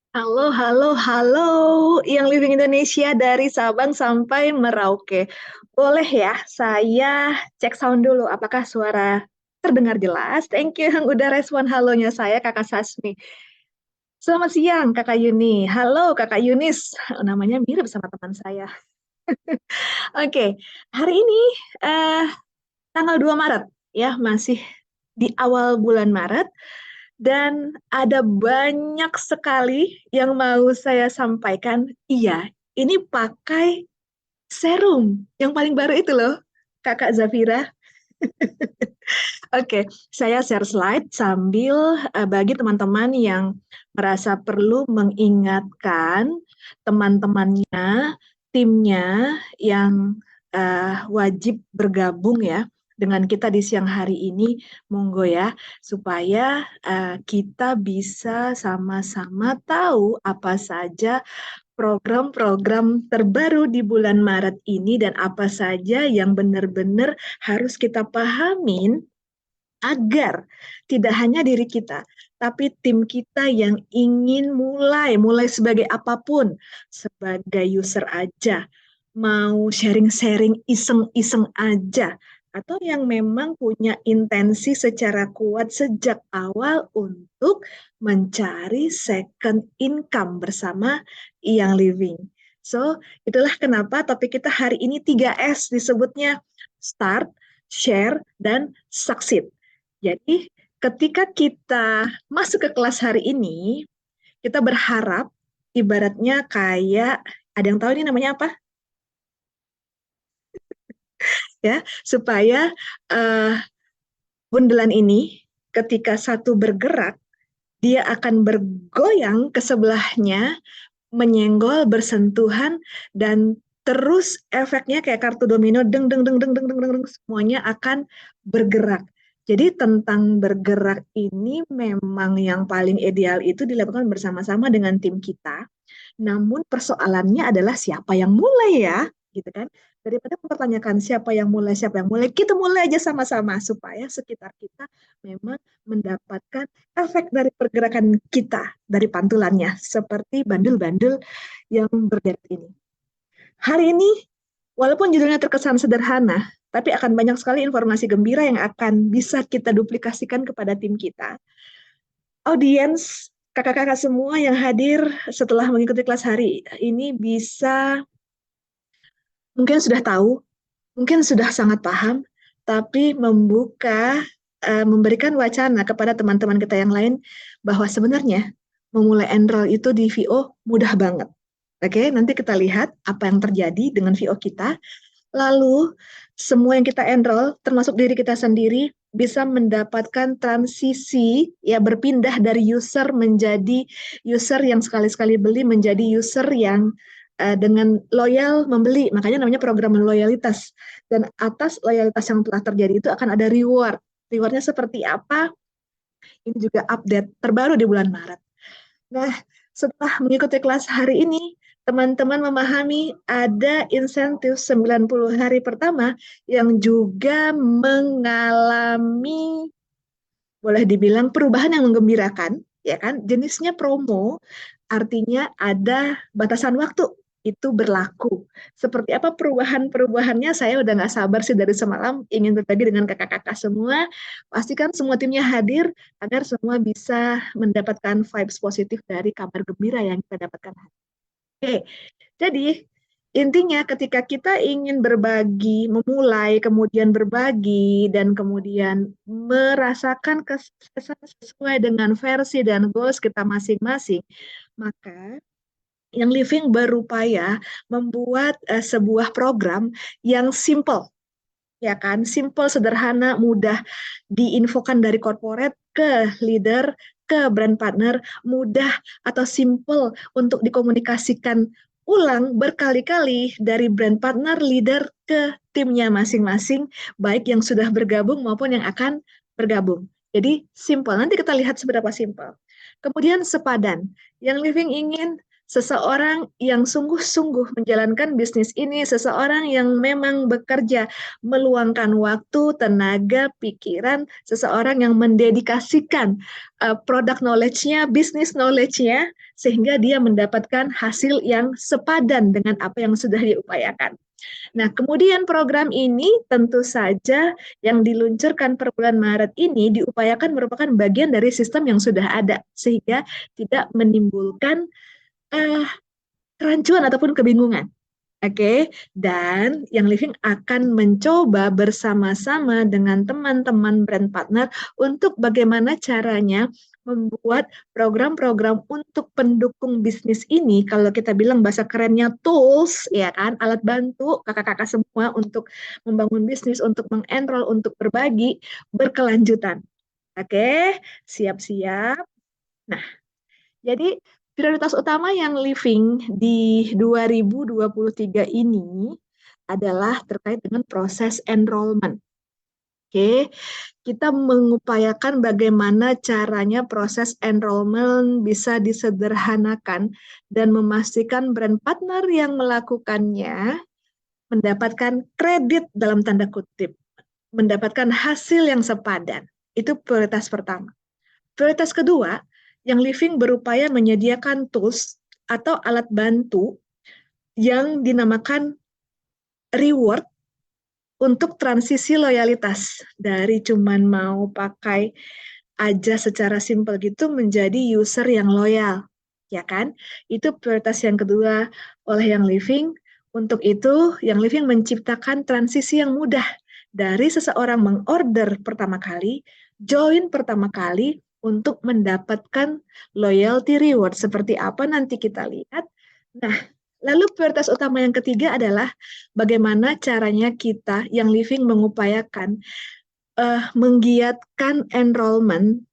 Halo, halo, halo, yang Living Indonesia dari Sabang sampai Merauke. Boleh ya, saya cek sound dulu. Apakah suara terdengar jelas? Thank you yang udah respon halonya saya, Kakak Sasmi. Selamat siang, Kakak Yuni. Halo, Kakak Yunis. Namanya mirip sama teman saya. Oke, hari ini eh, tanggal 2 Maret, ya, masih di awal bulan Maret. Dan ada banyak sekali yang mau saya sampaikan. Iya, ini pakai serum yang paling baru itu loh, Kakak Zafira. Oke, saya share slide sambil bagi teman-teman yang merasa perlu mengingatkan teman-temannya, timnya yang wajib bergabung ya dengan kita di siang hari ini, monggo ya, supaya kita bisa sama-sama tahu apa saja program-program terbaru di bulan Maret ini dan apa saja yang benar-benar harus kita pahamin agar tidak hanya diri kita, tapi tim kita yang ingin mulai sebagai apapun, sebagai user aja, mau sharing-sharing iseng-iseng aja, atau yang memang punya intensi secara kuat sejak awal untuk mencari second income bersama Yang Living. So, itulah kenapa topik kita hari ini 3S disebutnya start, share, dan succeed. Jadi, ketika kita masuk ke kelas hari ini, kita berharap ibaratnya kayak ada yang tahu ini namanya apa? Ya, supaya uh, bundelan ini ketika satu bergerak, dia akan bergoyang ke sebelahnya, menyenggol, bersentuhan, dan terus efeknya kayak kartu domino, deng deng deng deng deng deng deng, semuanya akan bergerak. Jadi tentang bergerak ini memang yang paling ideal itu dilakukan bersama-sama dengan tim kita. Namun persoalannya adalah siapa yang mulai ya, gitu kan? Daripada mempertanyakan siapa yang mulai, kita mulai aja sama-sama supaya sekitar kita memang mendapatkan efek dari pergerakan kita dari pantulannya seperti bandul-bandul yang berderet ini. Hari ini walaupun judulnya terkesan sederhana, tapi akan banyak sekali informasi gembira yang akan bisa kita duplikasikan kepada tim kita. Audiens, kakak-kakak semua yang hadir setelah mengikuti kelas hari ini bisa mungkin sudah tahu, mungkin sudah sangat paham, tapi memberikan wacana kepada teman-teman kita yang lain bahwa sebenarnya memulai enroll itu di VO mudah banget. Oke, nanti kita lihat apa yang terjadi dengan VO kita. Lalu semua yang kita enroll, termasuk diri kita sendiri, bisa mendapatkan transisi ya berpindah dari user menjadi user yang sekali-sekali beli menjadi user yang dengan loyal membeli. Makanya namanya program loyalitas. Dan atas loyalitas yang telah terjadi itu akan ada reward. Rewardnya seperti apa? Ini juga update terbaru di bulan Maret. Nah, setelah mengikuti kelas hari ini, teman-teman memahami ada insentif 90 hari pertama yang juga mengalami boleh dibilang perubahan yang menggembirakan, ya kan? Jenisnya promo, artinya ada batasan waktu itu berlaku. Seperti apa perubahan-perubahannya, saya udah nggak sabar sih dari semalam ingin berbagi dengan kakak-kakak semua. Pastikan semua timnya hadir agar semua bisa mendapatkan vibes positif dari kabar gembira yang kita dapatkan. Oke, jadi intinya ketika kita ingin berbagi, memulai, kemudian berbagi, dan kemudian merasakan kesuksesan sesuai dengan versi dan goals kita masing-masing, maka yang Living berupaya membuat sebuah program yang simple, ya kan? Simple, sederhana, mudah diinfokan dari corporate ke leader, ke brand partner, mudah atau simple untuk dikomunikasikan ulang berkali-kali dari brand partner, leader ke timnya masing-masing, baik yang sudah bergabung maupun yang akan bergabung. Jadi simple. Nanti kita lihat seberapa simple. Kemudian sepadan. Yang Living ingin seseorang yang sungguh-sungguh menjalankan bisnis ini, seseorang yang memang bekerja, meluangkan waktu, tenaga, pikiran, seseorang yang mendedikasikan product knowledge-nya, business knowledge-nya, sehingga dia mendapatkan hasil yang sepadan dengan apa yang sudah diupayakan. Nah, kemudian program ini tentu saja yang diluncurkan per bulan Maret ini diupayakan merupakan bagian dari sistem yang sudah ada, sehingga tidak menimbulkan kerancuan ataupun kebingungan. Oke, dan Yang Living akan mencoba bersama-sama dengan teman-teman brand partner untuk bagaimana caranya membuat program-program untuk pendukung bisnis ini, kalau kita bilang bahasa kerennya tools, ya kan, alat bantu kakak-kakak semua untuk membangun bisnis, untuk mengenroll, untuk berbagi, berkelanjutan. Oke, siap-siap. Nah, jadi prioritas utama yang Living di 2023 ini adalah terkait dengan proses enrollment. Oke, kita mengupayakan bagaimana caranya proses enrollment bisa disederhanakan dan memastikan brand partner yang melakukannya mendapatkan kredit dalam tanda kutip, mendapatkan hasil yang sepadan. Itu prioritas pertama. Prioritas kedua, yang Living berupaya menyediakan tools atau alat bantu yang dinamakan reward untuk transisi loyalitas dari cuman mau pakai aja secara simpel gitu menjadi user yang loyal, ya kan? Itu prioritas yang kedua oleh yang Living. Untuk itu, yang Living menciptakan transisi yang mudah dari seseorang mengorder pertama kali, join pertama kali, untuk mendapatkan loyalty reward. Seperti apa nanti kita lihat. Nah, lalu prioritas utama yang ketiga adalah bagaimana caranya kita yang Living mengupayakan menggiatkan enrollment,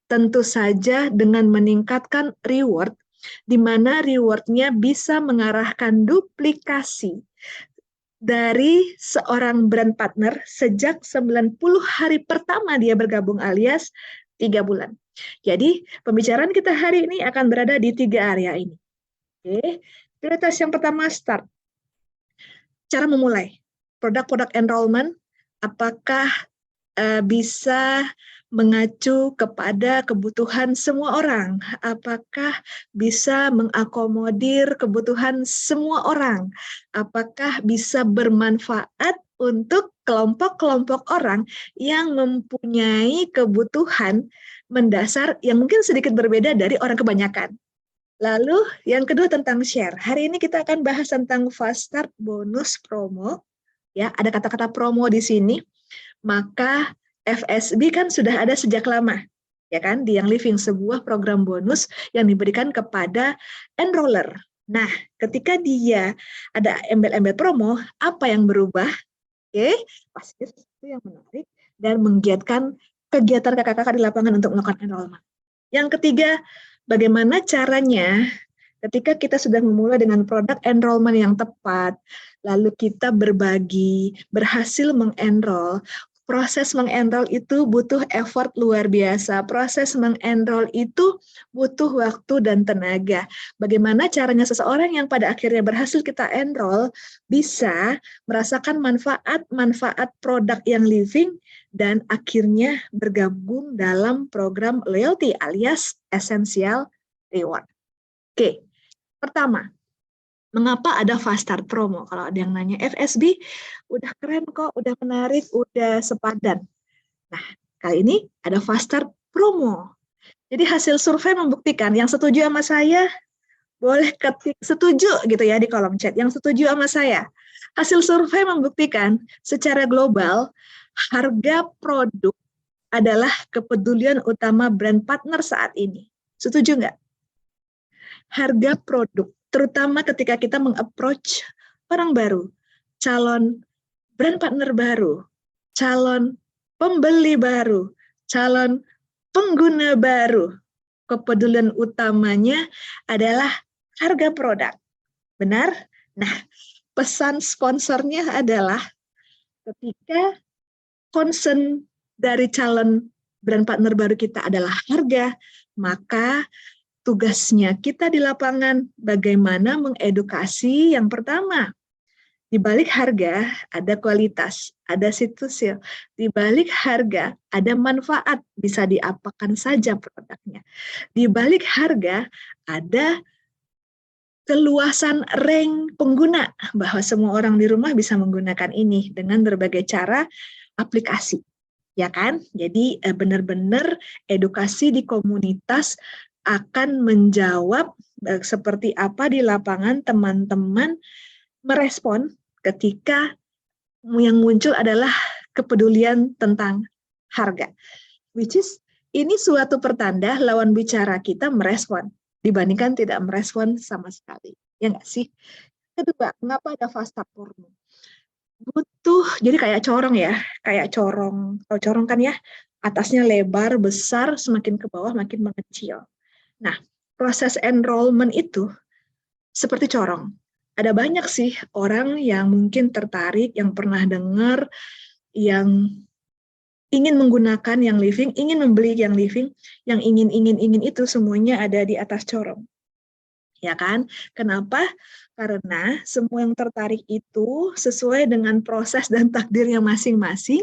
tentu saja dengan meningkatkan reward, di mana rewardnya bisa mengarahkan duplikasi dari seorang brand partner sejak 90 hari pertama dia bergabung alias 3 bulan. Jadi pembicaraan kita hari ini akan berada di 3 area ini. Oke. Prioritas yang pertama, start. Cara memulai. Produk-produk enrollment, apakah bisa mengacu kepada kebutuhan semua orang? Apakah bisa mengakomodir kebutuhan semua orang? Apakah bisa bermanfaat untuk kelompok-kelompok orang yang mempunyai kebutuhan mendasar yang mungkin sedikit berbeda dari orang kebanyakan? Lalu yang kedua tentang share. Hari ini kita akan bahas tentang fast start, bonus, promo. Ya, ada kata-kata promo di sini. Maka FSB kan sudah ada sejak lama, ya kan, di Yang Living, sebuah program bonus yang diberikan kepada enroller. Nah, ketika dia ada embel-embel promo, apa yang berubah? Oke, pasti sesuatu yang menarik dan menggiatkan kegiatan kakak-kakak di lapangan untuk melakukan enrollment. Yang ketiga, bagaimana caranya ketika kita sudah memulai dengan produk enrollment yang tepat, lalu kita berbagi, berhasil mengenroll. Proses mengenroll itu butuh effort luar biasa. Proses mengenroll itu butuh waktu dan tenaga. Bagaimana caranya seseorang yang pada akhirnya berhasil kita enroll bisa merasakan manfaat-manfaat produk yang Living dan akhirnya bergabung dalam program loyalty alias essential reward. Oke, pertama, mengapa ada fast start promo? Kalau ada yang nanya, FSB udah keren kok, udah menarik, udah sepadan. Nah, kali ini ada fast start promo. Jadi hasil survei membuktikan, yang setuju sama saya, boleh ketik setuju gitu ya di kolom chat. Yang setuju sama saya. Hasil survei membuktikan secara global, harga produk adalah kepedulian utama brand partner saat ini. Setuju nggak? Harga produk, terutama ketika kita meng-approach orang baru, calon brand partner baru, calon pembeli baru, calon pengguna baru. Kepedulian utamanya adalah harga produk. Benar? Nah, pesan sponsornya adalah ketika concern dari calon brand partner baru kita adalah harga, maka tugasnya kita di lapangan bagaimana mengedukasi. Yang pertama, di balik harga ada kualitas, ada situsnya. Di balik harga ada manfaat, bisa diapakan saja produknya. Di balik harga ada keluasan range pengguna, bahwa semua orang di rumah bisa menggunakan ini dengan berbagai cara aplikasi. Ya kan? Jadi benar-benar edukasi di komunitas akan menjawab seperti apa di lapangan teman-teman merespon ketika yang muncul adalah kepedulian tentang harga. Which is, ini suatu pertanda lawan bicara kita merespon dibandingkan tidak merespon sama sekali. Ya nggak sih? Kedua, mengapa ada fast porno? Butuh, jadi kayak corong ya, kayak corong. Kalau corong kan ya, atasnya lebar, besar, semakin ke bawah makin mengecil. Nah, proses enrollment itu seperti corong. Ada banyak sih orang yang mungkin tertarik, yang pernah dengar, yang ingin menggunakan yang living, ingin membeli yang living, yang ingin itu semuanya ada di atas corong. Ya kan? Kenapa? Karena semua yang tertarik itu sesuai dengan proses dan takdirnya masing-masing,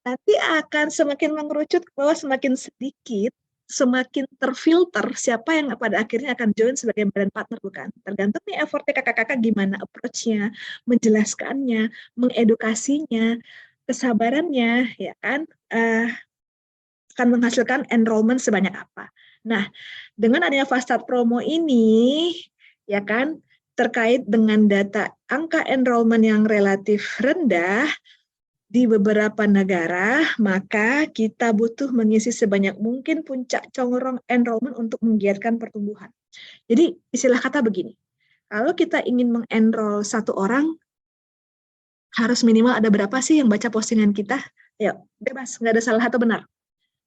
nanti akan semakin mengerucut ke bawah, semakin sedikit, semakin terfilter siapa yang pada akhirnya akan join sebagai brand partner, bukan? Tergantung nih effortnya kakak-kakak gimana approach-nya, menjelaskannya, mengedukasinya, kesabarannya, ya kan? Akan menghasilkan enrollment sebanyak apa. Nah, dengan adanya Fast Start Promo ini, ya kan, terkait dengan data angka enrollment yang relatif rendah di beberapa negara, maka kita butuh mengisi sebanyak mungkin puncak corong enrollment untuk menggiatkan pertumbuhan. Jadi istilah kata begini, kalau kita ingin mengenroll satu orang, harus minimal ada berapa sih yang baca postingan kita? Ayo, bebas, nggak ada salah atau benar.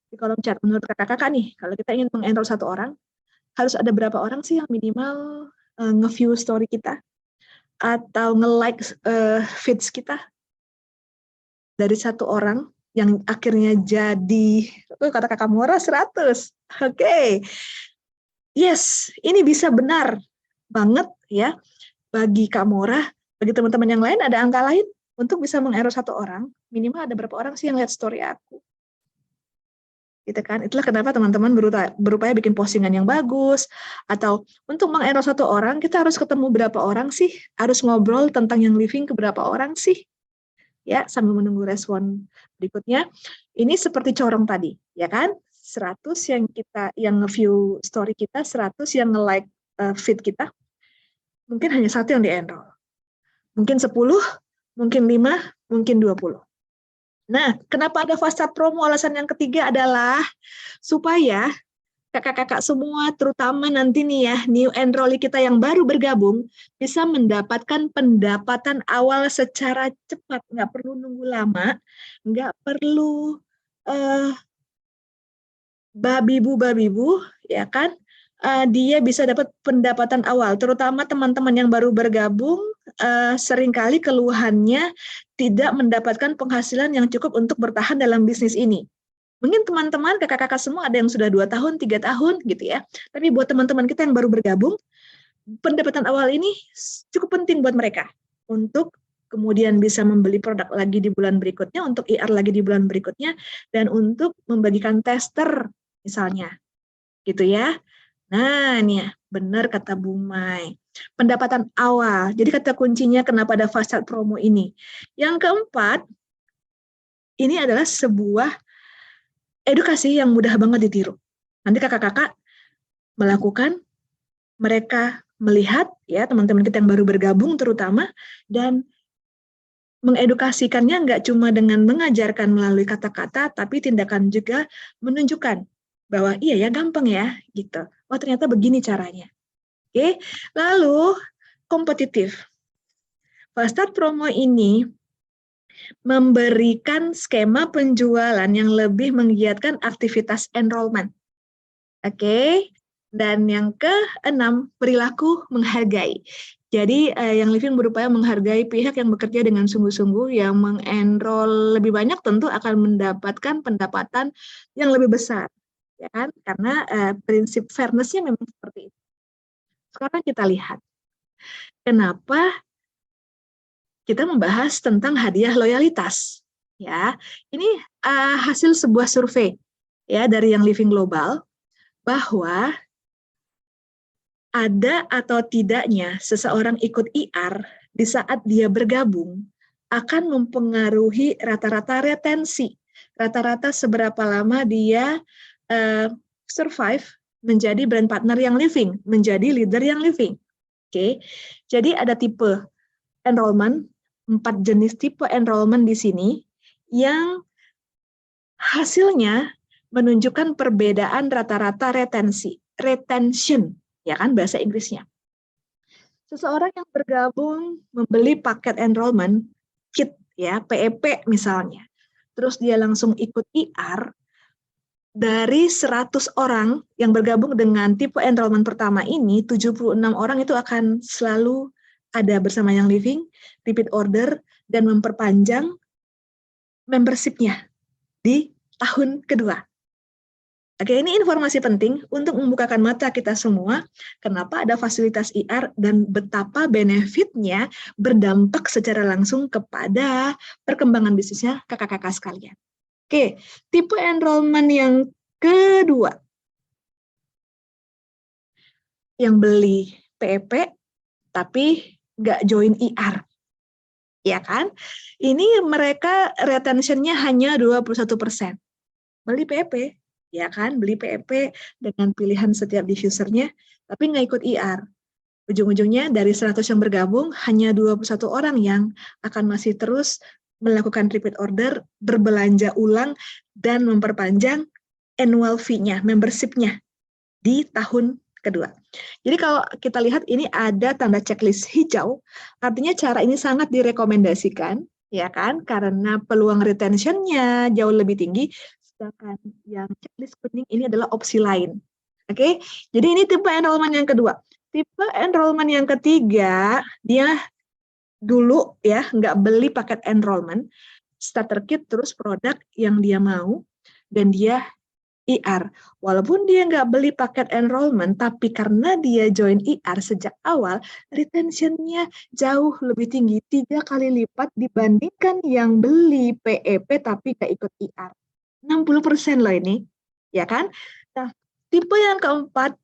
Di kolom chat, menurut kakak-kakak nih, kalau kita ingin mengenroll satu orang, harus ada berapa orang sih yang minimal nge-view story kita atau nge-like feeds kita? Dari satu orang yang akhirnya jadi, kata kakak Mora 100. Oke. Yes, ini bisa benar banget ya bagi Kak Mora, bagi teman-teman yang lain ada angka lain untuk bisa mengenroll satu orang, minimal ada berapa orang sih yang lihat story aku? Gitu kan? Itulah kenapa teman-teman berupaya bikin postingan yang bagus, atau untuk mengenroll satu orang kita harus ketemu berapa orang sih, harus ngobrol tentang yang living ke berapa orang sih, ya, sambil menunggu respon berikutnya. Ini seperti corong tadi, ya kan? 100 yang nge-view story kita, 100 yang nge-like feed kita, mungkin hanya satu yang di-enroll. Mungkin 10, mungkin 5, mungkin 20. Nah, kenapa ada Fast Start Promo? Alasan yang ketiga adalah supaya kakak-kakak semua, terutama nanti nih ya, new enrollee kita yang baru bergabung, bisa mendapatkan pendapatan awal secara cepat. Nggak perlu nunggu lama, nggak perlu babibu, ya kan? Dia bisa dapat pendapatan awal, terutama teman-teman yang baru bergabung, seringkali keluhannya tidak mendapatkan penghasilan yang cukup untuk bertahan dalam bisnis ini. Mungkin teman-teman, kakak-kakak semua ada yang sudah 2 tahun, 3 tahun gitu ya. Tapi buat teman-teman kita yang baru bergabung, pendapatan awal ini cukup penting buat mereka untuk kemudian bisa membeli produk lagi di bulan berikutnya, untuk IR lagi di bulan berikutnya, dan untuk membagikan tester misalnya. Gitu ya. Nah, ini ya, benar kata Bu Mai. Pendapatan awal. Jadi kata kuncinya kenapa ada Fast Start Promo ini. Yang keempat, ini adalah sebuah edukasi yang mudah banget ditiru. Nanti kakak-kakak melakukan, mereka melihat, ya teman-teman kita yang baru bergabung terutama, dan mengedukasikannya nggak cuma dengan mengajarkan melalui kata-kata, tapi tindakan juga menunjukkan bahwa iya ya, gampang ya, gitu. Oh ternyata begini caranya. Oke, lalu kompetitif. Fast Start Promo ini memberikan skema penjualan yang lebih menggiatkan aktivitas enrollment. Oke, dan yang keenam, perilaku menghargai. Jadi yang living berupaya menghargai pihak yang bekerja dengan sungguh-sungguh, yang mengenroll lebih banyak tentu akan mendapatkan pendapatan yang lebih besar. ya kan? Karena prinsip fairness-nya memang seperti itu. Sekarang kita lihat, kenapa kita membahas tentang hadiah loyalitas. Ya, ini hasil sebuah survei ya dari Young Living Global, bahwa ada atau tidaknya seseorang ikut IR di saat dia bergabung akan mempengaruhi rata-rata retensi, rata-rata seberapa lama dia survive menjadi brand partner Young Living, menjadi leader Young Living. Oke, jadi ada tipe enrollment, 4 jenis tipe enrollment di sini yang hasilnya menunjukkan perbedaan rata-rata retention, ya kan bahasa Inggrisnya. Seseorang yang bergabung membeli paket enrollment kit ya, PEP misalnya, terus dia langsung ikut IR, dari 100 orang yang bergabung dengan tipe enrollment pertama ini, 76 orang itu akan selalu ada bersama Young Living, repeat order, dan memperpanjang membership-nya di tahun kedua. Oke, ini informasi penting untuk membukakan mata kita semua kenapa ada fasilitas IR dan betapa benefitnya berdampak secara langsung kepada perkembangan bisnisnya kakak-kakak sekalian. Oke, tipe enrollment yang kedua, yang beli PEP tapi nggak join IR. Ya kan? Ini mereka retention-nya hanya 21%. Beli PEP, ya kan, beli PEP dengan pilihan setiap diffusernya, tapi nggak ikut IR. Ujung-ujungnya dari 100 yang bergabung, hanya 21 orang yang akan masih terus melakukan repeat order, berbelanja ulang, dan memperpanjang annual fee-nya, membership-nya di tahun kedua. Jadi kalau kita lihat ini ada tanda checklist hijau, artinya cara ini sangat direkomendasikan, ya kan, karena peluang retention-nya jauh lebih tinggi, sedangkan yang checklist kuning ini adalah opsi lain. Oke, jadi ini tipe enrollment yang kedua. Tipe enrollment yang ketiga, dia dulu ya nggak beli paket enrollment, starter kit terus produk yang dia mau, dan dia IR. Walaupun dia nggak beli paket enrollment, tapi karena dia join IR sejak awal, retention-nya jauh lebih tinggi, 3 kali lipat dibandingkan yang beli PEP tapi nggak ikut IR. 60% loh ini, ya kan? Nah, tipe yang keempat,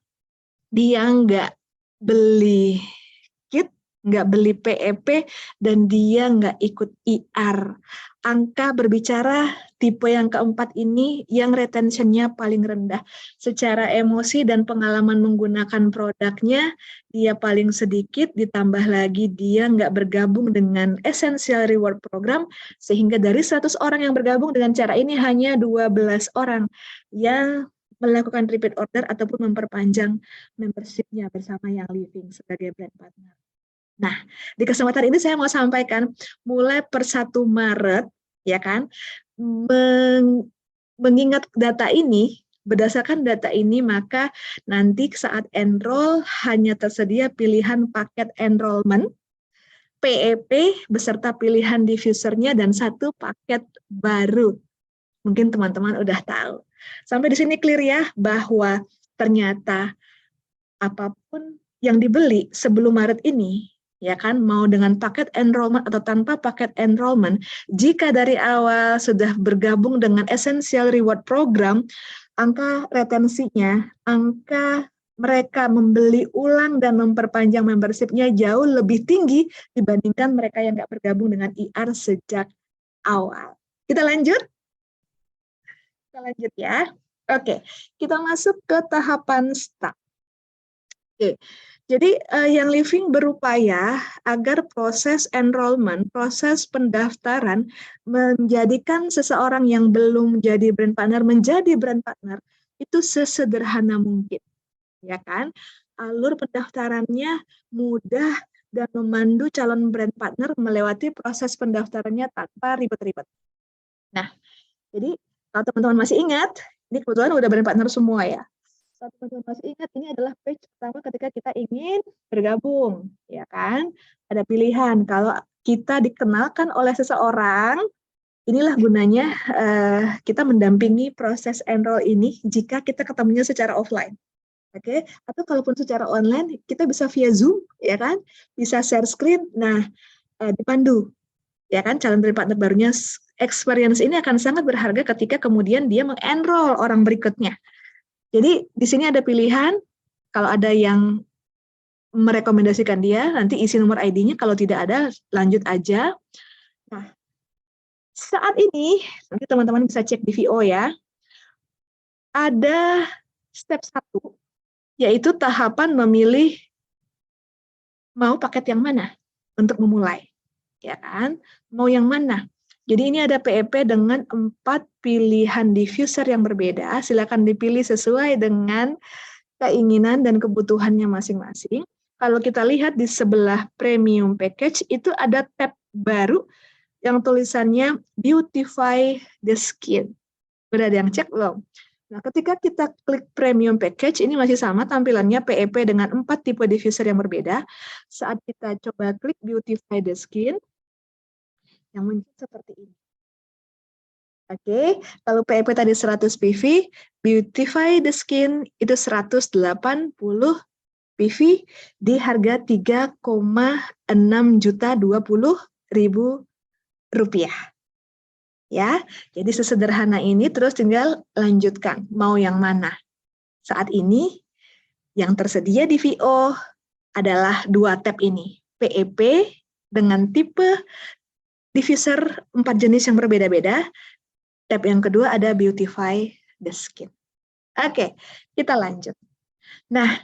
dia nggak beli kit, nggak beli PEP, dan dia nggak ikut IR. Angka berbicara tipe yang keempat ini yang retention-nya paling rendah. Secara emosi dan pengalaman menggunakan produknya, dia paling sedikit, ditambah lagi dia nggak bergabung dengan Essential Reward Program, sehingga dari 100 orang yang bergabung dengan cara ini hanya 12 orang yang melakukan repeat order ataupun memperpanjang membership-nya bersama Young Living sebagai brand partner. Nah, di kesempatan ini saya mau sampaikan, mulai per 1 Maret, ya kan, mengingat data ini, berdasarkan data ini, maka nanti saat enroll hanya tersedia pilihan paket enrollment, PEP beserta pilihan diffusernya, dan 1 paket baru. Mungkin teman-teman udah tahu. Sampai di sini clear ya, bahwa ternyata apapun yang dibeli sebelum Maret ini, ya kan, mau dengan paket enrollment atau tanpa paket enrollment, jika dari awal sudah bergabung dengan Essential Reward Program, angka retensinya, angka mereka membeli ulang dan memperpanjang membership-nya jauh lebih tinggi dibandingkan mereka yang nggak bergabung dengan IR sejak awal. Kita lanjut? Kita lanjut ya. Oke, kita masuk ke tahapan start. Oke, jadi Young Living berupaya agar proses enrollment, proses pendaftaran menjadikan seseorang yang belum jadi brand partner menjadi brand partner itu sesederhana mungkin, ya kan? Alur pendaftarannya mudah dan memandu calon brand partner melewati proses pendaftarannya tanpa ribet-ribet. Nah, jadi kalau teman-teman masih ingat, ini kebetulan udah brand partner semua ya. Kalau teman-teman masih ingat, ini adalah page pertama ketika kita ingin bergabung, ya kan? Ada pilihan, kalau kita dikenalkan oleh seseorang, inilah gunanya kita mendampingi proses enroll ini jika kita ketemunya secara offline. Oke, atau kalaupun secara online kita bisa via Zoom, ya kan? Bisa share screen. Nah, dipandu, ya kan? Calon brand partner barunya, experience ini akan sangat berharga ketika kemudian dia mengenroll orang berikutnya. Jadi di sini ada pilihan, kalau ada yang merekomendasikan dia, nanti isi nomor ID-nya, kalau tidak ada, lanjut aja. Nah, saat ini, nanti teman-teman bisa cek di VO ya, ada step 1, yaitu tahapan memilih mau paket yang mana untuk memulai, ya kan? Mau yang mana? Jadi ini ada PEP dengan 4 pilihan diffuser yang berbeda. Silakan dipilih sesuai dengan keinginan dan kebutuhannya masing-masing. Kalau kita lihat di sebelah premium package itu ada tab baru yang tulisannya Beautify the Skin. Udah ada yang cek belum? Nah, ketika kita klik premium package, ini masih sama tampilannya PEP dengan 4 tipe diffuser yang berbeda. Saat kita coba klik Beautify the Skin, yang muncul seperti ini. Oke, kalau PEP tadi 100 PV, Beautify the Skin itu 180 PV di harga 3,6.020.000 rupiah. Ya, jadi sesederhana ini, terus tinggal lanjutkan mau yang mana. Saat ini yang tersedia di VO adalah 2 tab ini, PEP dengan tipe diffuser 4 jenis yang berbeda-beda. Tab yang kedua ada Beautify the Skin. Oke, kita lanjut. Nah,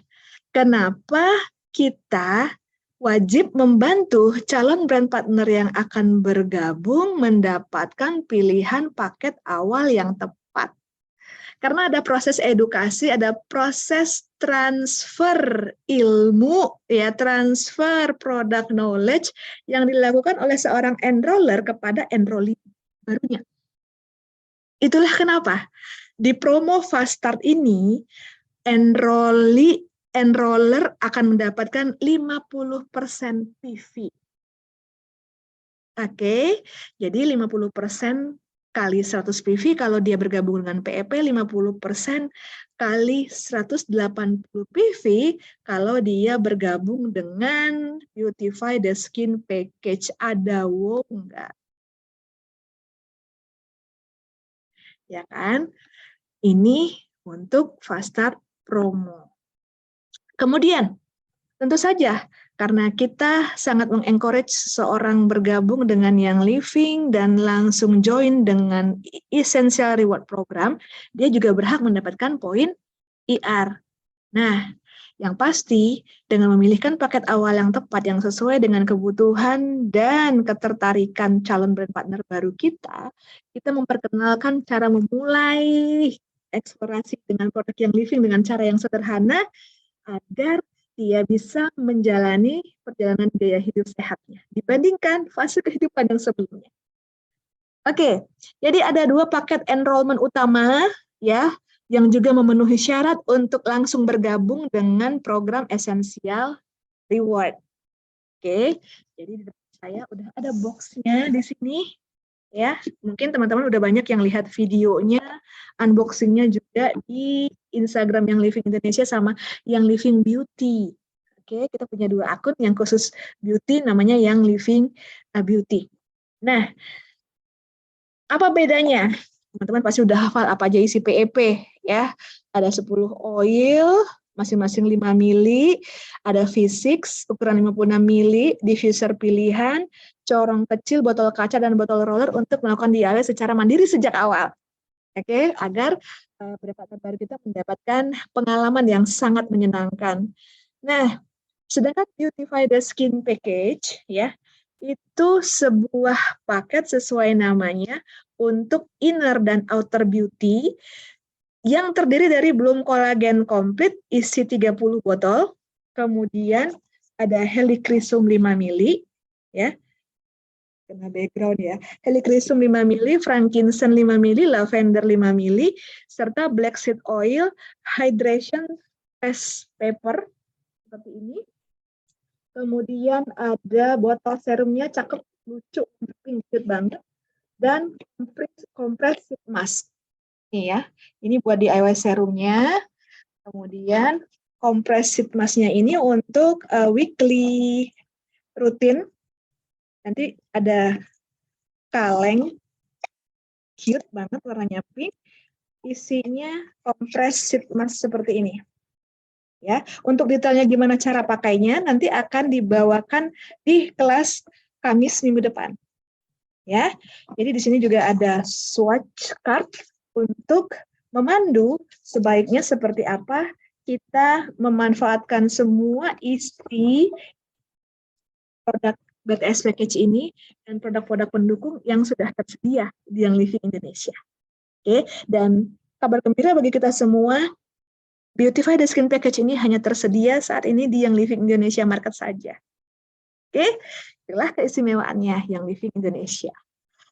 kenapa kita wajib membantu calon brand partner yang akan bergabung mendapatkan pilihan paket awal yang tepat? Karena ada proses edukasi, ada proses transfer ilmu, ya, transfer product knowledge yang dilakukan oleh seorang enroller kepada enrollee barunya. Itulah kenapa di promo Fast Start ini enroller akan mendapatkan 50% PV. Oke, jadi 50% kali 100 PV kalau dia bergabung dengan PEP, 50% kali 180 PV kalau dia bergabung dengan Beautify the Skin Package. Ada wow enggak? Ya kan? Ini untuk Fast Start promo. Kemudian, tentu saja, karena kita sangat mengencourage seseorang bergabung dengan yang living dan langsung join dengan Essential Reward Program, dia juga berhak mendapatkan poin IR. Nah, yang pasti, dengan memilihkan paket awal yang tepat, yang sesuai dengan kebutuhan dan ketertarikan calon brand partner baru kita memperkenalkan cara memulai eksplorasi dengan produk yang living dengan cara yang sederhana, agar dia bisa menjalani perjalanan gaya hidup sehatnya dibandingkan fase kehidupan yang sebelumnya. Oke, jadi ada 2 paket enrollment utama ya yang juga memenuhi syarat untuk langsung bergabung dengan program Essential Reward. Oke, jadi di depan saya udah ada boxnya di sini. Ya, mungkin teman-teman udah banyak yang lihat videonya, unboxingnya juga di Instagram yang Living Indonesia sama yang Living Beauty. Oke, kita punya 2 akun, yang khusus beauty namanya yang Living Beauty. Nah, apa bedanya? Teman-teman pasti udah hafal apa aja isi PEP ya. Ada 10 oil, masing-masing 5 mili, ada V6 ukuran 56 mili, diffuser pilihan, corong kecil, botol kaca, dan botol roller untuk melakukan DIY secara mandiri sejak awal. Oke, agar brand baru kita mendapatkan pengalaman yang sangat menyenangkan. Nah, sedangkan Beautify the Skin Package ya, itu sebuah paket sesuai namanya untuk inner dan outer beauty yang terdiri dari Bloom Collagen Complete isi 30 botol, kemudian ada Helichrysum 5 mili ya. Kena background ya. Helichrysum 5 mili, frankincense 5 mili, lavender 5 mili, serta black seed oil, hydration face paper seperti ini. Kemudian ada botol serumnya, cakep, lucu, pink banget. dan compressive mask. Ini ya, ini buat DIY serumnya. Kemudian compressive mask-nya ini untuk weekly rutin. Nanti ada kaleng cute banget warnanya pink, isinya compressive mask seperti ini. Ya, untuk detailnya gimana cara pakainya nanti akan dibawakan di kelas Kamis minggu depan. Ya, jadi di sini juga ada swatch card untuk memandu sebaiknya seperti apa kita memanfaatkan semua isi produk BTS Package ini dan produk-produk pendukung yang sudah tersedia di Young Living Indonesia. Oke, dan kabar gembira bagi kita semua, Beautify the Skin Package ini hanya tersedia saat ini di Young Living Indonesia Market saja. Oke, itulah keistimewaannya Young Living Indonesia.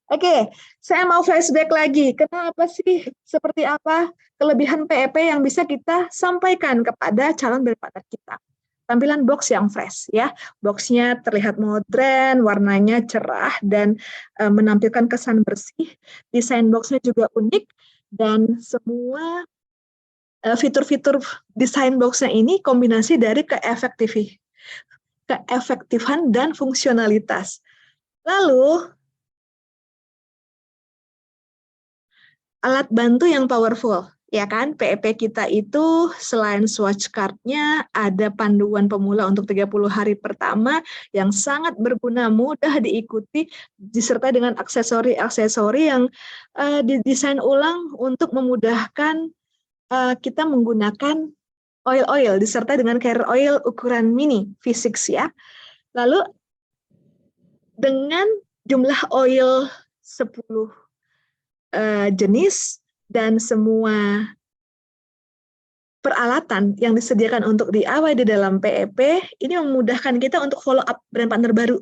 Oke, saya mau flashback lagi. Kenapa sih, seperti apa kelebihan PEP yang bisa kita sampaikan kepada calon brand partner kita? Tampilan box yang fresh ya, boxnya terlihat modern, warnanya cerah dan menampilkan kesan bersih. Desain boxnya juga unik dan semua fitur-fitur desain boxnya ini kombinasi dari keefektifan dan fungsionalitas. Lalu alat bantu yang powerful, ya kan? PEP kita itu selain swatch card-nya, ada panduan pemula untuk 30 hari pertama yang sangat berguna, mudah diikuti, disertai dengan aksesori-aksesori yang didesain ulang untuk memudahkan kita menggunakan oil-oil, disertai dengan carrier oil ukuran mini V6 ya. Lalu dengan jumlah oil 10 jenis dan semua peralatan yang disediakan untuk DIY di dalam PEP ini memudahkan kita untuk follow up brand partner baru.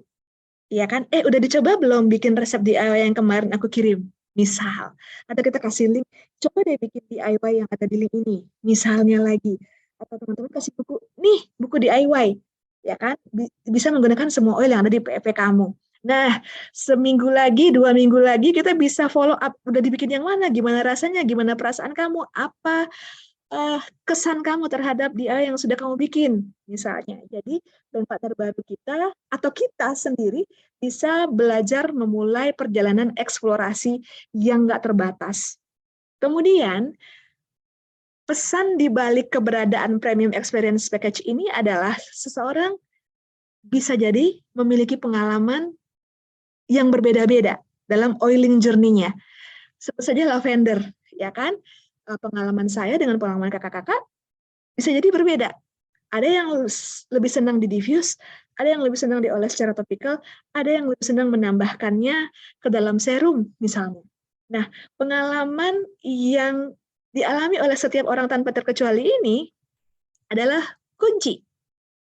Ya kan? Udah dicoba belum bikin resep DIY yang kemarin aku kirim? Misal, atau kita kasih link, coba deh bikin DIY yang ada di link ini. Misalnya lagi, atau teman-teman kasih buku, nih buku DIY, ya kan? Bisa menggunakan semua oil yang ada di PEP kamu. Nah, seminggu lagi, 2 minggu lagi kita bisa follow up, udah dibikin yang mana, gimana rasanya, gimana perasaan kamu, apa kesan kamu terhadap DIY yang sudah kamu bikin, misalnya. Jadi, brand partner baru kita, atau kita sendiri, bisa belajar memulai perjalanan eksplorasi yang nggak terbatas. Kemudian, pesan di balik keberadaan Premium Experience Package ini adalah seseorang bisa jadi memiliki pengalaman yang berbeda-beda dalam oiling journey-nya. Seperti saja lavender, ya kan? Pengalaman saya dengan pengalaman kakak-kakak bisa jadi berbeda. Ada yang lebih senang di diffuse, ada yang lebih senang dioles secara topikal, ada yang lebih senang menambahkannya ke dalam serum misalnya. Nah, pengalaman yang dialami oleh setiap orang tanpa terkecuali ini adalah kunci.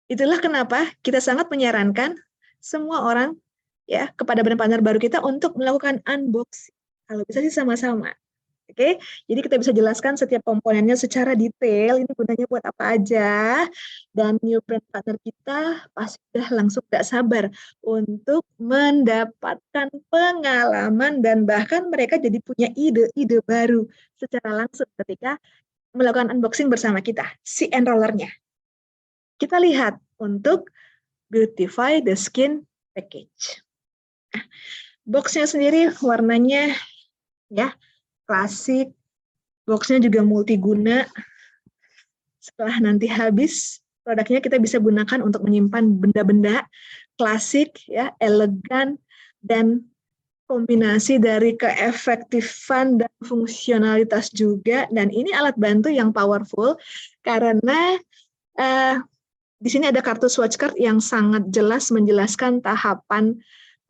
Itulah kenapa kita sangat menyarankan semua orang ya kepada brand partner baru kita untuk melakukan unboxing. Kalau bisa sih sama-sama. Oke, jadi kita bisa jelaskan setiap komponennya secara detail, ini gunanya buat apa aja, dan new brand partner kita pasti sudah langsung gak sabar untuk mendapatkan pengalaman dan bahkan mereka jadi punya ide-ide baru secara langsung ketika melakukan unboxing bersama kita, si enrollernya. Kita lihat untuk Beautify the Skin Package. Nah, boxnya sendiri warnanya ya klasik, boxnya juga multiguna. Setelah nanti habis, produknya kita bisa gunakan untuk menyimpan benda-benda klasik, ya, elegan, dan kombinasi dari keefektifan dan fungsionalitas juga. Dan ini alat bantu yang powerful karena di sini ada kartu swatch card yang sangat jelas menjelaskan tahapan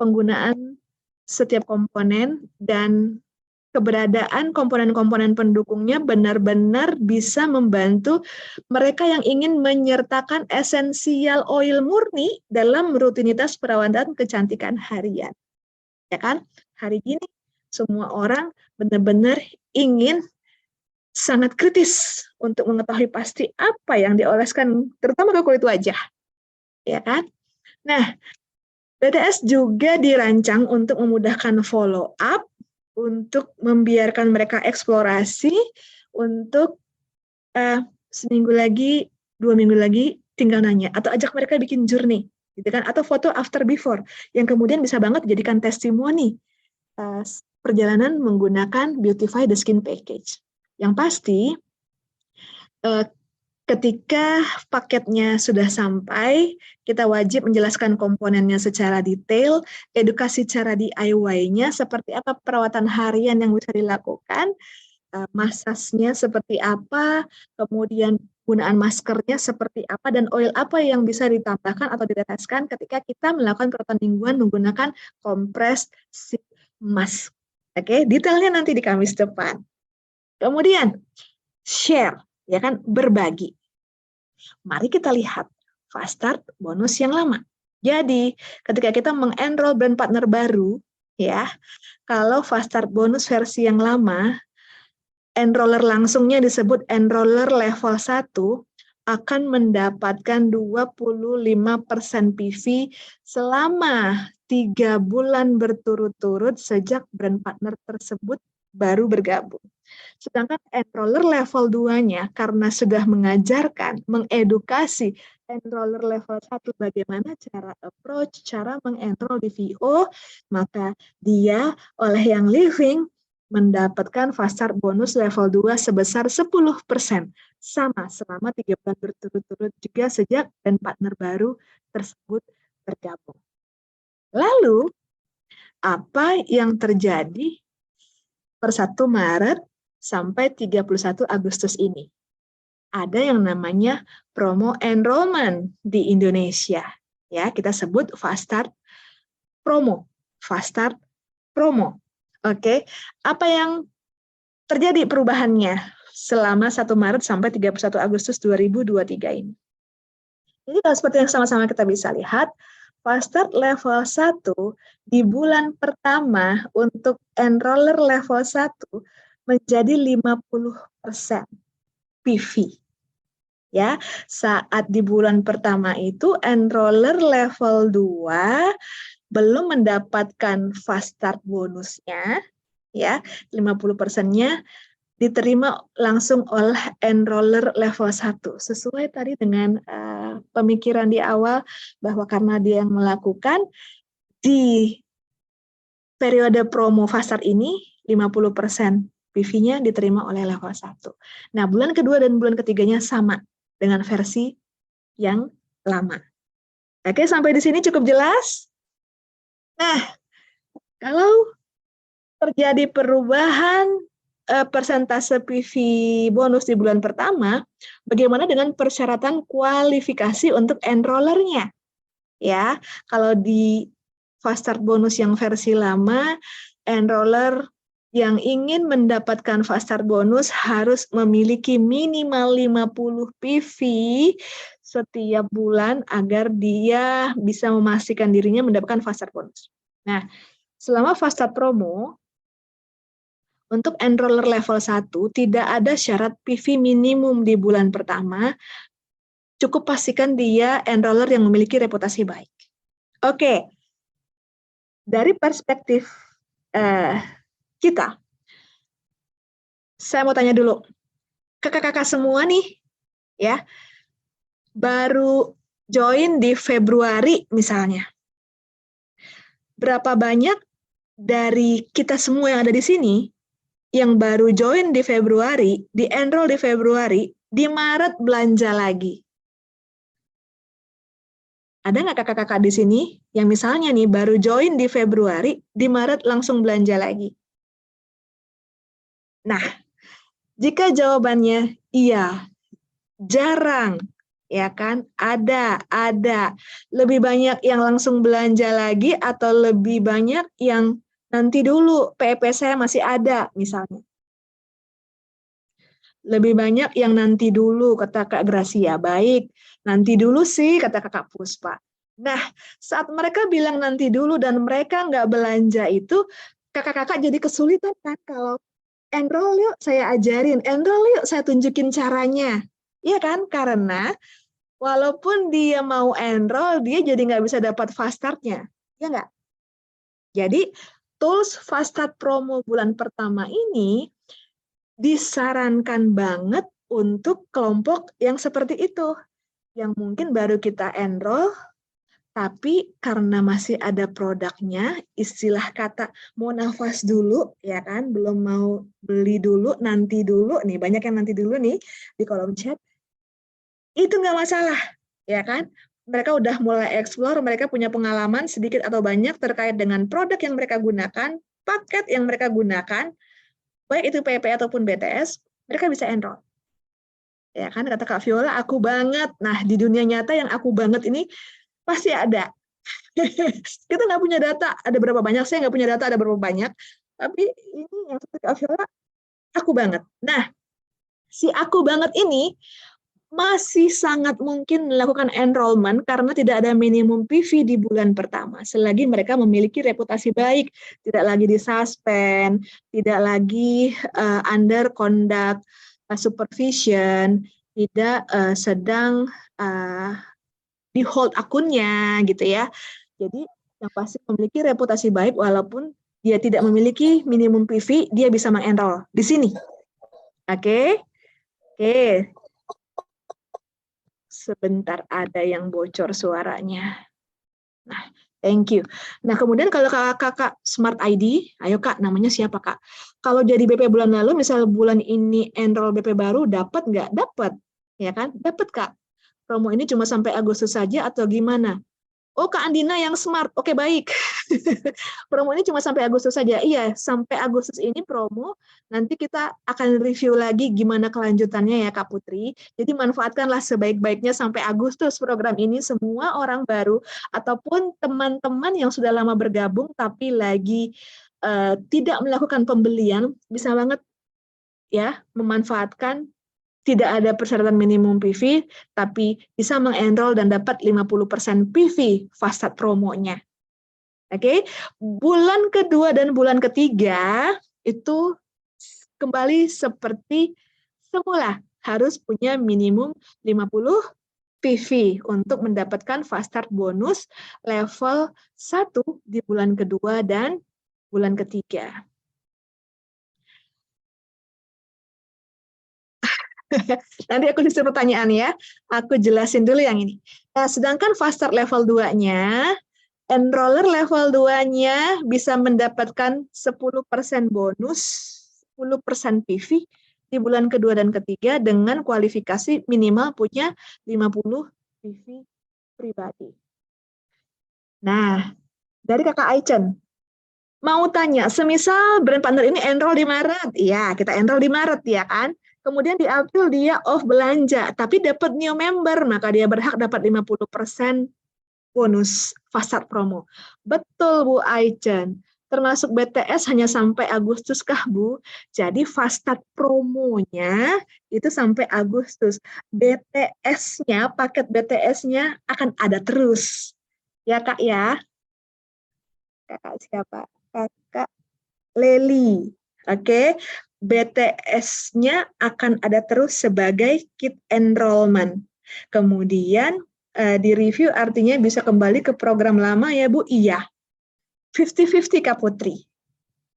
penggunaan setiap komponen dan keberadaan komponen-komponen pendukungnya benar-benar bisa membantu mereka yang ingin menyertakan esensial oil murni dalam rutinitas perawatan kecantikan harian. Ya kan? Hari ini semua orang benar-benar ingin sangat kritis untuk mengetahui pasti apa yang dioleskan, terutama ke kulit wajah. Ya kan? Nah, BTS juga dirancang untuk memudahkan follow up, untuk membiarkan mereka eksplorasi, untuk seminggu lagi, 2 minggu lagi tinggal nanya, atau ajak mereka bikin journey, gitu kan? Atau foto after before, yang kemudian bisa banget dijadikan testimoni perjalanan menggunakan Beautify the Skin Package. Yang pasti, ketika paketnya sudah sampai, kita wajib menjelaskan komponennya secara detail, edukasi cara DIY-nya, seperti apa perawatan harian yang bisa dilakukan, masasnya seperti apa, kemudian penggunaan maskernya seperti apa, dan oil apa yang bisa ditambahkan atau diteteskan ketika kita melakukan perawatan mingguan menggunakan compressed sheet mask. Oke, detailnya nanti di Kamis depan. Kemudian, share, ya kan, berbagi. Mari kita lihat fast start bonus yang lama. Jadi, ketika kita mengenroll brand partner baru, ya, kalau fast start bonus versi yang lama, enroller langsungnya disebut enroller level 1 akan mendapatkan 25% PV selama 3 bulan berturut-turut sejak brand partner tersebut baru bergabung. Sedangkan enroller level 2-nya karena sudah mengajarkan, mengedukasi enroller level 1 bagaimana cara approach, cara mengenroll di VO, maka dia oleh yang living mendapatkan fast start bonus level 2 sebesar 10%, sama selama 3 bulan berturut-turut juga sejak dan partner baru tersebut bergabung. Lalu, apa yang terjadi per 1 Maret sampai 31 Agustus ini? Ada yang namanya promo enrollment di Indonesia. Ya, kita sebut fast start promo. Fast start promo. Oke, apa yang terjadi perubahannya selama 1 Maret sampai 31 Agustus 2023 ini? Jadi kalau seperti yang sama-sama kita bisa lihat, fast start level 1 di bulan pertama untuk enroller level 1 menjadi 50% PV. Ya, saat di bulan pertama itu enroller level 2 belum mendapatkan fast start bonusnya, ya, 50%-nya diterima langsung oleh enroller level 1. Sesuai tadi dengan pemikiran di awal bahwa karena dia yang melakukan di periode promo fast start ini 50% PV-nya diterima oleh level 1. Nah, bulan kedua dan bulan ketiganya sama dengan versi yang lama. Oke, sampai di sini cukup jelas? Nah, kalau terjadi perubahan persentase PV bonus di bulan pertama, bagaimana dengan persyaratan kualifikasi untuk enrollernya? Ya, kalau di fast start bonus yang versi lama, enroller yang ingin mendapatkan fast start bonus harus memiliki minimal 50 PV setiap bulan agar dia bisa memastikan dirinya mendapatkan fast start bonus. Nah, selama fast start promo, untuk enroller level 1 tidak ada syarat PV minimum di bulan pertama, cukup pastikan dia enroller yang memiliki reputasi baik. Oke, dari perspektif kita, saya mau tanya dulu, kakak-kakak semua nih, ya, baru join di Februari misalnya. Berapa banyak dari kita semua yang ada di sini yang baru join di Februari, di enroll di Februari, di Maret belanja lagi? Ada nggak kakak-kakak di sini yang misalnya nih baru join di Februari, di Maret langsung belanja lagi? Nah, jika jawabannya iya, jarang, ya kan? Ada. Lebih banyak yang langsung belanja lagi atau lebih banyak yang nanti dulu, PEP saya masih ada, misalnya. Lebih banyak yang nanti dulu, kata Kak Gracia. Baik, nanti dulu sih, kata Kakak Puspa. Nah, saat mereka bilang nanti dulu dan mereka nggak belanja itu, kakak-kakak jadi kesulitan kan kalau enroll yuk saya ajarin, enroll yuk saya tunjukin caranya. Iya kan? Karena walaupun dia mau enroll, dia jadi nggak bisa dapat fast start-nya. Ya nggak? Jadi tools Fast Start Promo bulan pertama ini disarankan banget untuk kelompok yang seperti itu, yang mungkin baru kita enroll, tapi karena masih ada produknya, istilah kata mau nafas dulu, ya kan, belum mau beli dulu, nanti dulu, nih banyak yang nanti dulu nih di kolom chat, itu nggak masalah, ya kan? Mereka udah mulai explore, mereka punya pengalaman sedikit atau banyak terkait dengan produk yang mereka gunakan, paket yang mereka gunakan, baik itu PP ataupun BTS, mereka bisa enroll. Ya kan, kata Kak Viola, aku banget. Nah, di dunia nyata yang aku banget ini pasti ada. Kita nggak punya data, ada berapa banyak, saya nggak punya data ada berapa banyak, tapi ini yang seperti Kak Viola, aku banget. Nah, si aku banget ini masih sangat mungkin melakukan enrollment karena tidak ada minimum PV di bulan pertama. Selagi mereka memiliki reputasi baik, tidak lagi disuspend, tidak lagi under conduct supervision, tidak sedang di hold akunnya gitu ya. Jadi yang pasti memiliki reputasi baik walaupun dia tidak memiliki minimum PV, dia bisa mengenroll di sini. Oke. Oke. Sebentar ada yang bocor suaranya. Nah, thank you. Nah, kemudian kalau kakak Smart ID, ayo Kak, namanya siapa Kak? Kalau jadi BP bulan lalu, misal bulan ini enroll BP baru, dapat nggak? Dapat, ya kan? Dapat Kak. Promo ini cuma sampai Agustus saja atau gimana? Oh, Kak Andina yang smart. Oke, baik. Promo ini cuma sampai Agustus saja. Iya, sampai Agustus ini promo. Nanti kita akan review lagi gimana kelanjutannya ya, Kak Putri. Jadi manfaatkanlah sebaik-baiknya sampai Agustus program ini. Semua orang baru ataupun teman-teman yang sudah lama bergabung tapi lagi tidak melakukan pembelian, bisa banget ya memanfaatkan. Tidak ada persyaratan minimum PV, tapi bisa mengenroll dan dapat 50% PV Fast Start promonya. Oke, bulan kedua dan bulan ketiga itu kembali seperti semula, harus punya minimum 50 PV untuk mendapatkan Fast Start bonus level 1 di bulan kedua dan bulan ketiga. Nanti aku disuruh pertanyaan ya. Aku jelasin dulu yang ini. Nah, sedangkan Fast Start level 2-nya, enroller level 2-nya bisa mendapatkan 10% bonus, 10% PV di bulan kedua dan ketiga dengan kualifikasi minimal punya 50 PV pribadi. Nah, dari Kakak Aichen, mau tanya, semisal brand partner ini enroll di Maret, ya kita enroll di Maret ya kan? Kemudian di April dia off belanja, tapi dapat new member, maka dia berhak dapat 50% bonus Fast Start promo. Betul Bu Aichen. Termasuk BTS hanya sampai Agustus kah Bu? Jadi Fast Start promonya itu sampai Agustus. BTS-nya, paket BTS-nya akan ada terus. Ya Kak ya? Kakak siapa? Kakak Leli. Oke, BTS-nya akan ada terus sebagai kit enrollment. Kemudian di review artinya bisa kembali ke program lama ya Bu? Iya. 50-50 Kak Putri.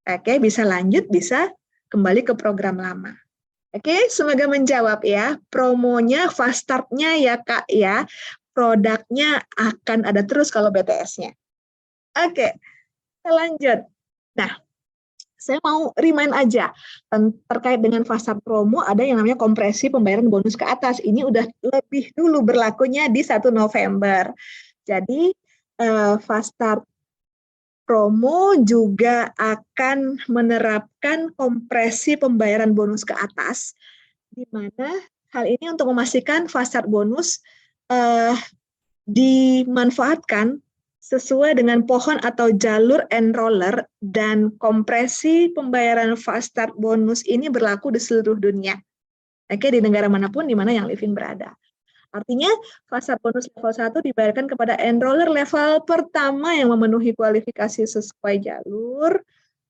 Oke, bisa lanjut, bisa kembali ke program lama. Oke, semoga menjawab ya. Promonya, fast start-nya ya Kak ya. Produknya akan ada terus kalau BTS-nya. Oke, kita lanjut. Nah, saya mau remind aja terkait dengan fast start promo ada yang namanya kompresi pembayaran bonus ke atas. Ini udah lebih dulu berlakunya di 1 November. Jadi fast start promo juga akan menerapkan kompresi pembayaran bonus ke atas, di mana hal ini untuk memastikan fast start bonus dimanfaatkan sesuai dengan pohon atau jalur enroller, dan kompresi pembayaran fast start bonus ini berlaku di seluruh dunia. Oke, di negara manapun di mana yang living berada. Artinya, fast start bonus level 1 dibayarkan kepada enroller level pertama yang memenuhi kualifikasi sesuai jalur.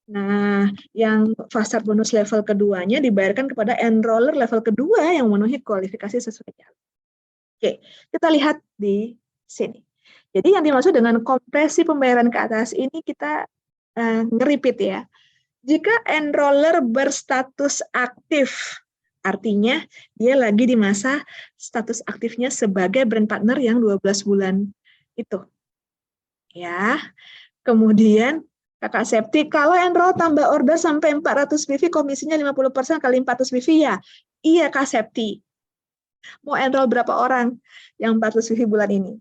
Nah, yang fast start bonus level keduanya dibayarkan kepada enroller level kedua yang memenuhi kualifikasi sesuai jalur. Oke, kita lihat di sini. Jadi yang dimaksud dengan kompresi pembayaran ke atas ini kita nge-repeat ya. Jika enroller berstatus aktif, artinya dia lagi di masa status aktifnya sebagai brand partner yang 12 bulan itu. Ya. Kemudian Kakak Septi, kalau enroll tambah order sampai 400 PV, komisinya 50% kali 400 PV ya? Iya Kak Septi. Mau enroll berapa orang yang 400 PV bulan ini?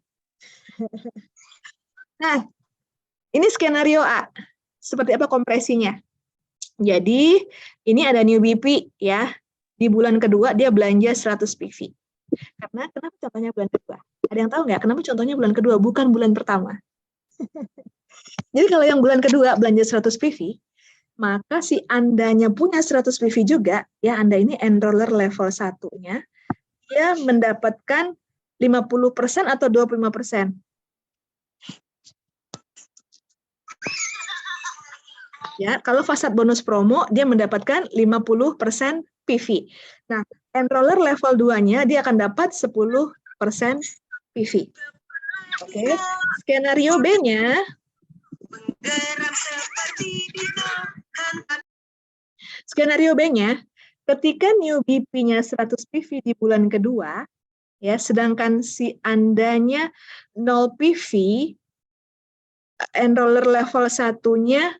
Nah, ini skenario A. Seperti apa kompresinya? Jadi, ini ada new BP ya. Di bulan kedua dia belanja 100 PV. Karena kenapa contohnya bulan kedua? Ada yang tahu nggak kenapa contohnya bulan kedua, bukan bulan pertama? Jadi kalau yang bulan kedua belanja 100 PV, maka si Andanya punya 100 PV juga, ya Anda ini enroller level 1-nya, dia mendapatkan 50% atau 25%. Ya, kalau fasad bonus promo dia mendapatkan 50% PV. Nah, enroller level 2-nya dia akan dapat 10% PV. Oke, skenario B-nya ketika new BP-nya 100 PV di bulan kedua, ya, sedangkan si Andanya 0 PV, enroller level 1-nya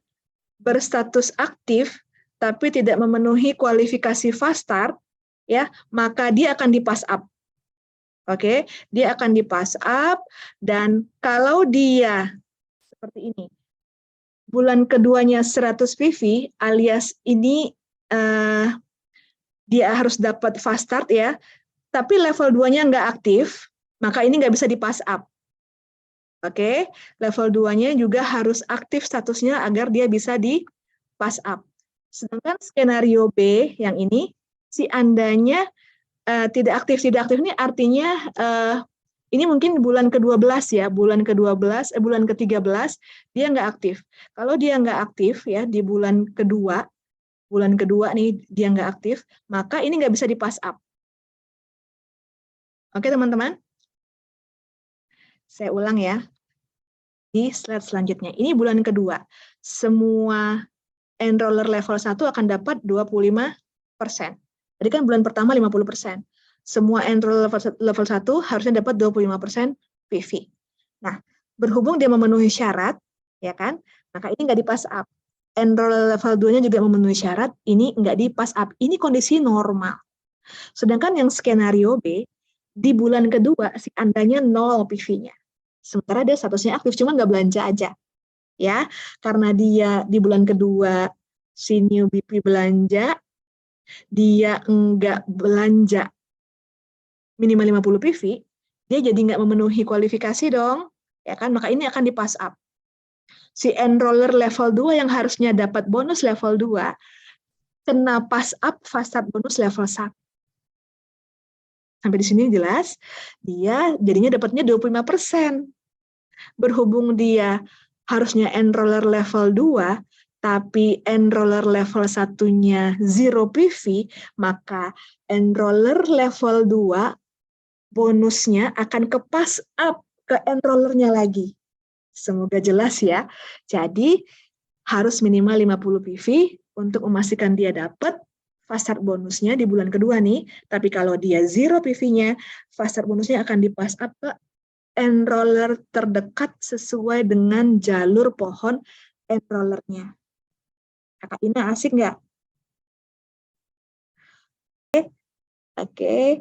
berstatus aktif tapi tidak memenuhi kualifikasi fast start, ya, maka dia akan di pass up. Oke, dia akan di pass up, dan kalau dia seperti ini, bulan keduanya 100 PV alias ini dia harus dapat fast start ya, tapi level 2-nya nggak aktif, maka ini nggak bisa di pass up. Oke, level 2-nya juga harus aktif statusnya agar dia bisa di pass up. Sedangkan skenario B yang ini, si Andanya tidak aktif ini artinya ini mungkin bulan ke-12 ya, bulan ke-12, bulan ke-13 dia nggak aktif. Kalau dia nggak aktif ya di bulan kedua nih dia nggak aktif, maka ini nggak bisa di pass up. Oke teman-teman? Saya ulang ya. Di slide selanjutnya, ini bulan kedua. Semua enroller level 1 akan dapat 25%. Tadi kan bulan pertama 50%. Semua enroller level 1 harusnya dapat 25% PV. Nah, berhubung dia memenuhi syarat, ya kan? Maka ini nggak di pass up. Enroller level 2-nya juga memenuhi syarat, ini nggak di pass up. Ini kondisi normal. Sedangkan yang skenario B, di bulan kedua si Andanya 0 PV-nya. Sementara dia statusnya aktif, cuma nggak belanja aja. Ya, karena dia di bulan kedua si new BP belanja, dia enggak belanja minimal 50 PV, dia jadi nggak memenuhi kualifikasi dong, ya kan? Maka ini akan di pass up. Si enroller level 2 yang harusnya dapat bonus level 2, kena pass up fasad bonus level 1. Sampai di sini jelas, dia jadinya dapatnya 25%. Berhubung dia harusnya enroller level 2, tapi enroller level 1-nya 0 PV, maka enroller level 2 bonusnya akan ke pass up ke enrollernya lagi. Semoga jelas ya. Jadi harus minimal 50 PV untuk memastikan dia dapat fast start bonusnya di bulan kedua nih. Tapi kalau dia 0 PV-nya, fast start bonusnya akan di pass up ke enroller terdekat sesuai dengan jalur pohon enrollernya. Kakak Ina asik nggak? Oke.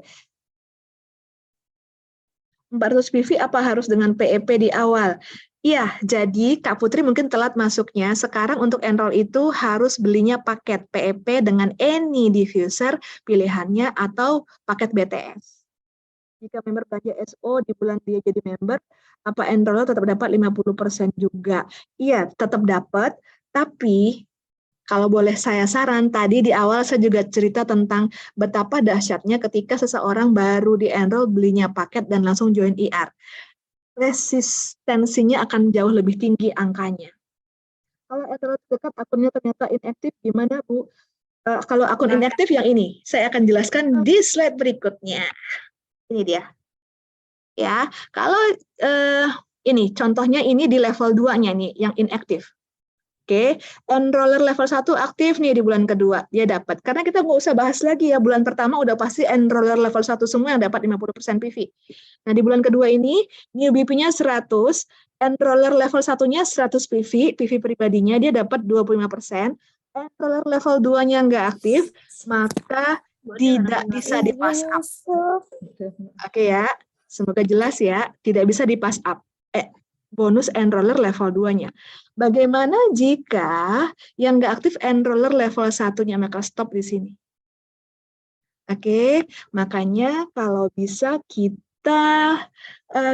400 PV apa harus dengan PEP di awal? Iya, jadi Kak Putri mungkin telat masuknya. Sekarang untuk enroll itu harus belinya paket PEP dengan any diffuser pilihannya atau paket BTS. Jika member belanja SO di bulan dia jadi member, apa enroller tetap dapat 50% juga? Iya, tetap dapat, tapi kalau boleh saya saran, tadi di awal saya juga cerita tentang betapa dahsyatnya ketika seseorang baru di-enroll belinya paket dan langsung join IR. Resistensinya akan jauh lebih tinggi angkanya. Kalau enroll dekat akunnya ternyata inaktif, gimana Bu? Kalau akun inaktif yang ini, saya akan jelaskan di slide berikutnya. Ini dia. Ya, kalau ini contohnya ini di level 2-nya nih, yang inaktif. Oke, enroller level 1 aktif nih di bulan kedua, dia dapat. Karena kita nggak usah bahas lagi ya, bulan pertama udah pasti enroller level 1 semua yang dapat 50% PV. Nah, di bulan kedua ini, new BP-nya 100, enroller level 1-nya 100 PV, PV pribadinya dia dapat 25%, enroller level 2-nya nggak aktif, maka tidak bisa di pass up. Oke ya, semoga jelas ya, tidak bisa di pass up. Bonus enroller level 2-nya. Bagaimana jika yang nggak aktif enroller level 1-nya, maka stop di sini. Oke, makanya kalau bisa kita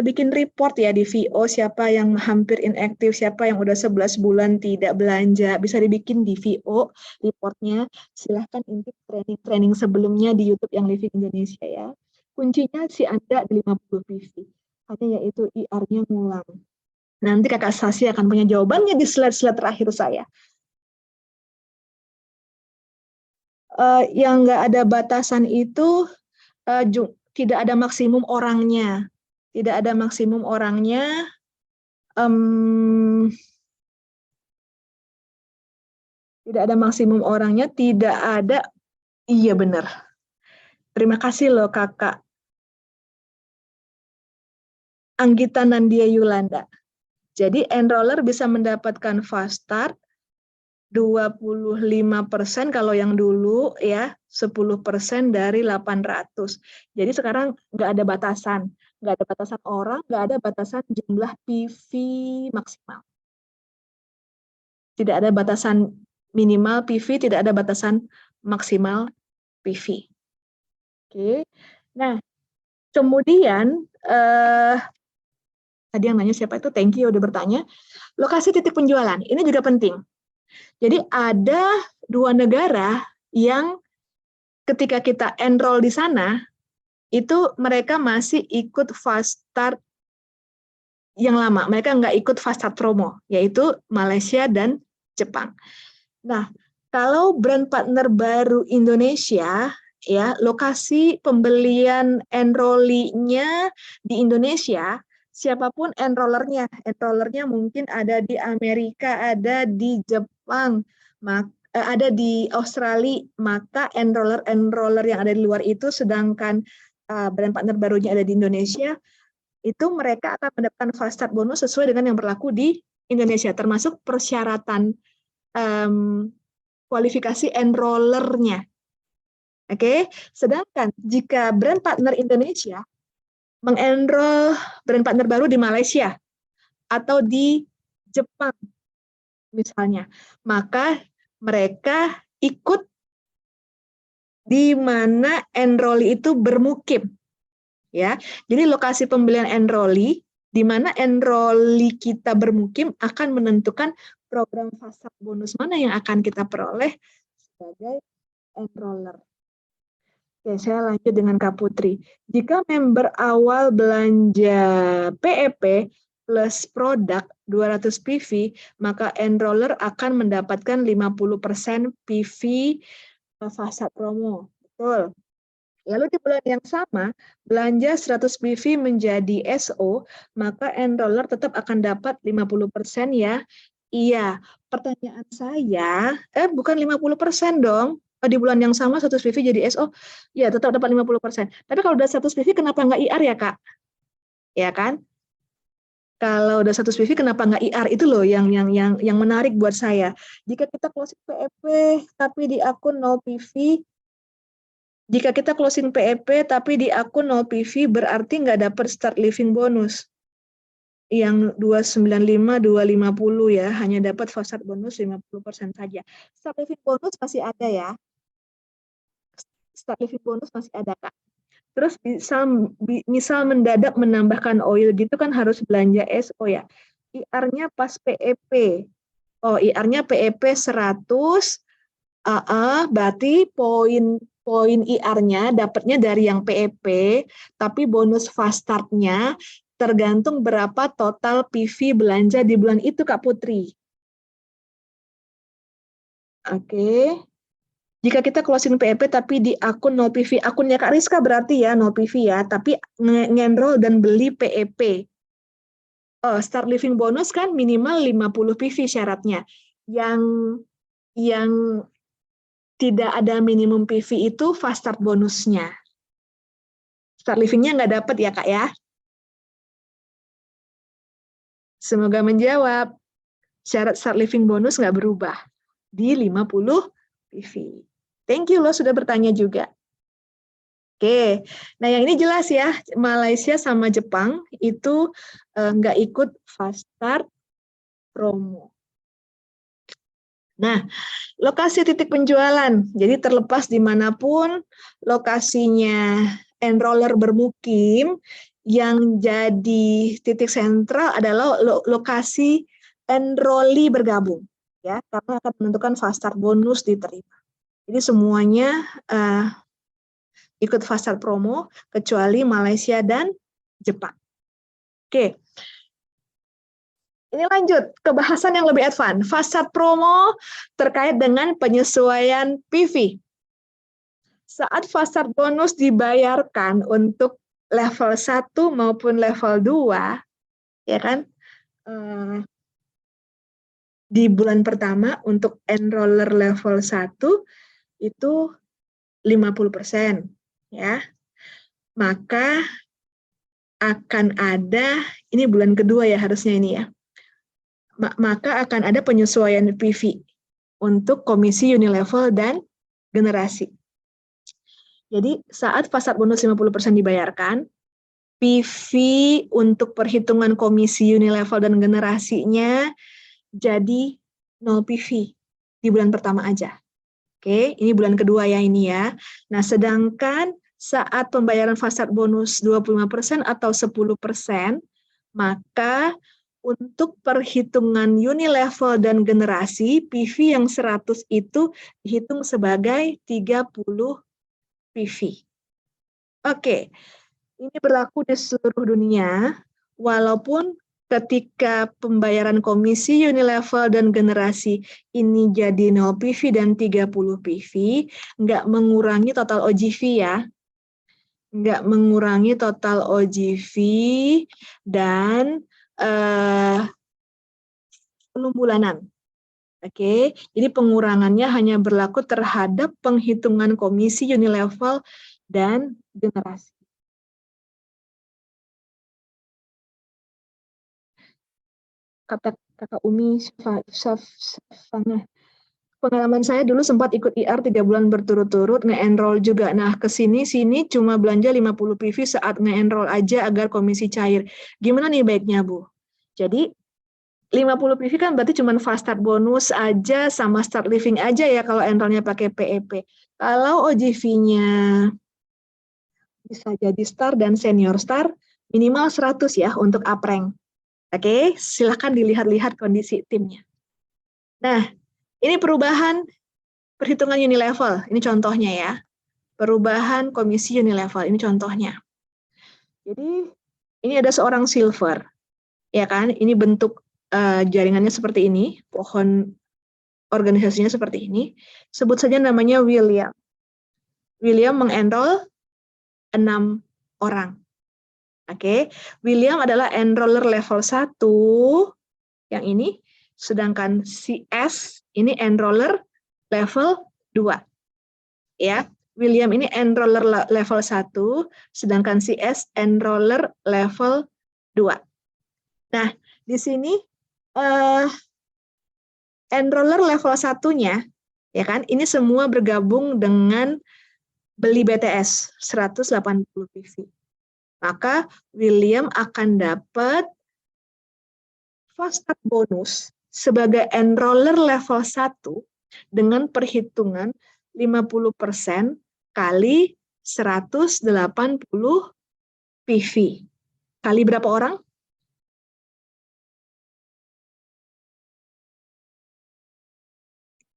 bikin report ya di VO, siapa yang hampir inaktif, siapa yang udah 11 bulan tidak belanja, bisa dibikin di VO reportnya. Silahkan intip training-training sebelumnya di YouTube yang Living Indonesia ya. Kuncinya si Anda di 50 PV, hanya yaitu IR-nya ngulang. Nanti Kakak Sasi akan punya jawabannya di slide-slide terakhir saya. Yang nggak ada batasan itu tidak ada maksimum orangnya. Tidak ada maksimum orangnya. Tidak ada maksimum orangnya, tidak ada. Iya benar. Terima kasih loh Kakak Anggita Nandia Yulanda. Jadi enroller bisa mendapatkan fast start 25% kalau yang dulu ya, 10% dari 800. Jadi sekarang nggak ada batasan. Nggak ada batasan orang, nggak ada batasan jumlah PV maksimal. Tidak ada batasan minimal PV, tidak ada batasan maksimal PV. Oke. Nah, kemudian tadi yang nanya siapa itu, thank you udah bertanya. Lokasi titik penjualan, ini juga penting. Jadi ada 2 negara yang ketika kita enroll di sana, itu mereka masih ikut fast start yang lama. Mereka nggak ikut fast start promo, yaitu Malaysia dan Jepang. Nah, kalau brand partner baru Indonesia, ya lokasi pembelian enrollee-nya di Indonesia, siapapun enrollernya mungkin ada di Amerika, ada di Jepang, ada di Australia, maka enroller yang ada di luar itu, sedangkan brand partner barunya ada di Indonesia, itu mereka akan mendapatkan fast start bonus sesuai dengan yang berlaku di Indonesia, termasuk persyaratan kualifikasi enrollernya. Oke, sedangkan jika brand partner Indonesia mengenroll brand partner baru di Malaysia atau di Jepang misalnya, maka mereka ikut di mana enrollee itu bermukim. Ya, jadi lokasi pembelian enrollee di mana enrollee kita bermukim akan menentukan program fast start bonus mana yang akan kita peroleh sebagai enroller. Oke, saya lanjut dengan Kak Putri. Jika member awal belanja PEP plus produk 200 PV, maka enroller akan mendapatkan 50% PV fast start promo. Betul. Lalu di bulan yang sama, belanja 100 PV menjadi SO, maka enroller tetap akan dapat 50% ya. Iya, pertanyaan saya, bukan 50% dong. Di bulan yang sama 100 PV jadi SO, ya tetap dapat 50%. Tapi kalau udah 100 PV kenapa nggak IR ya Kak? Ya kan? Kalau udah 100 PV kenapa nggak IR? Itu loh yang menarik buat saya. Jika kita closing PEP tapi di akun 0 PV, jika kita closing PEP tapi di akun 0 PV berarti nggak dapat start living bonus. Yang 295, 250 ya, hanya dapat fast start bonus 50% saja. Start living bonus masih ada ya. Start living bonus masih ada Kak. Terus misal mendadak menambahkan oil gitu kan harus belanja SO ya. IR-nya pas PEP. Oh, IR-nya PEP 100. Berarti poin IR-nya dapatnya dari yang PEP, tapi bonus fast start-nya tergantung berapa total PV belanja di bulan itu, Kak Putri. Oke. Jika kita closing PEP tapi di akun 0 PV, akunnya Kak Rizka berarti ya 0 PV ya, tapi nge-enroll dan beli PEP. start living bonus kan minimal 50 PV syaratnya. Yang tidak ada minimum PV itu fast start bonusnya. Start living-nya nggak dapat ya Kak ya. Semoga menjawab. Syarat start living bonus nggak berubah di 50 PV. Thank you loh sudah bertanya juga. Oke, nah yang ini jelas ya, Malaysia sama Jepang itu nggak ikut fast start promo. Nah, lokasi titik penjualan, jadi terlepas dimanapun lokasinya enroller bermukim, yang jadi titik sentral adalah lokasi enrollee bergabung, ya, karena akan menentukan fast start bonus diterima. Jadi semuanya ikut fast start promo kecuali Malaysia dan Jepang. Oke. Ini lanjut ke bahasan yang lebih advance. Fast start promo terkait dengan penyesuaian PV. Saat fast start bonus dibayarkan untuk level 1 maupun level 2, ya kan? Di bulan pertama untuk enroller level 1 itu 50%, ya. Maka akan ada, ini bulan kedua ya harusnya ini ya. Maka akan ada penyesuaian PV untuk komisi unilevel dan generasi. Jadi saat fast start bonus 50% dibayarkan, PV untuk perhitungan komisi unilevel dan generasinya jadi 0 PV di bulan pertama aja. Oke, ini bulan kedua ya ini ya. Nah, sedangkan saat pembayaran fast start bonus 25% atau 10%, maka untuk perhitungan unilevel dan generasi, PV yang 100 itu dihitung sebagai 30 PV. Oke, ini berlaku di seluruh dunia, walaupun ketika pembayaran komisi unilevel dan generasi ini jadi 0 PV dan 30 PV, nggak mengurangi total OGV ya. Nggak mengurangi total OGV dan belum bulanan. Oke, jadi pengurangannya hanya berlaku terhadap penghitungan komisi unilevel dan generasi. Kata Kakak Umi, pengalaman saya dulu sempat ikut IR 3 bulan berturut-turut, nge-enroll juga. Nah, sini cuma belanja 50 PV saat nge-enroll aja agar komisi cair. Gimana nih baiknya, Bu? Jadi, 50 PV kan berarti cuma fast start bonus aja sama start living aja ya kalau enrollnya pakai PEP. Kalau OGV-nya bisa jadi star dan senior star, minimal 100 ya untuk up-rank. Oke, silahkan dilihat-lihat kondisi timnya. Nah, ini perubahan perhitungan unilevel, ini contohnya ya. Perubahan komisi unilevel, ini contohnya. Jadi, ini ada seorang silver, ya kan? Ini bentuk jaringannya seperti ini, pohon organisasinya seperti ini. Sebut saja namanya William. William mengenroll 6 orang. Oke, William adalah enroller level 1, yang ini, sedangkan si S ini enroller level 2. Ya, William ini enroller level 1, sedangkan si S enroller level 2. Nah, di sini enroller level 1-nya, ya kan, ini semua bergabung dengan beli BTS 180 PV. Maka William akan dapat fast start bonus sebagai enroller level 1 dengan perhitungan 50% kali 180 PV. Kali berapa orang?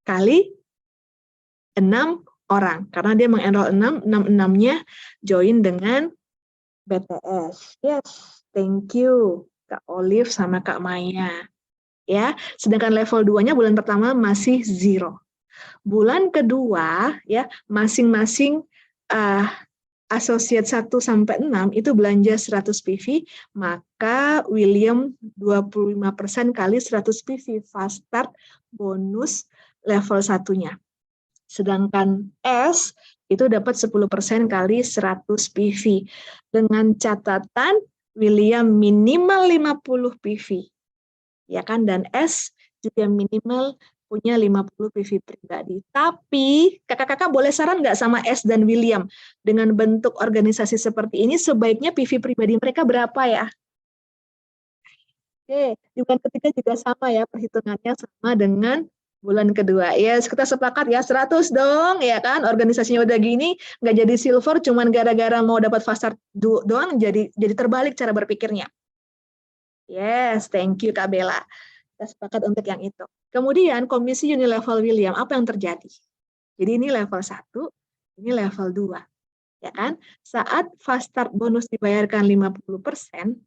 Kali 6 orang. Karena dia mengenroll 6, 6-6-nya join dengan BTS. Yes, thank you Kak Olive sama Kak Maya. Ya, sedangkan level 2-nya bulan pertama masih 0. Bulan kedua ya masing-masing associate 1 sampai 6 itu belanja 100 PV, maka William 25% kali 100 PV fast start bonus level 1-nya. Sedangkan S itu dapat 10% kali 100 PV. Dengan catatan William minimal 50 PV. Ya kan, dan S juga minimal punya 50 PV pribadi. Tapi kakak-kakak boleh saran nggak sama S dan William? Dengan bentuk organisasi seperti ini, sebaiknya PV pribadi mereka berapa ya? Oke, di bulan ketiga juga sama ya, perhitungannya sama dengan bulan kedua. Ya, kita sepakat ya, 100 dong, ya kan? Organisasinya udah gini, nggak jadi silver, cuman gara-gara mau dapat fast start doang, jadi terbalik cara berpikirnya. Yes, thank you Kak Bella. Kita sepakat untuk yang itu. Kemudian komisi unilevel William, apa yang terjadi? Jadi ini level 1, ini level 2. Ya kan? Saat fast start bonus dibayarkan 50%,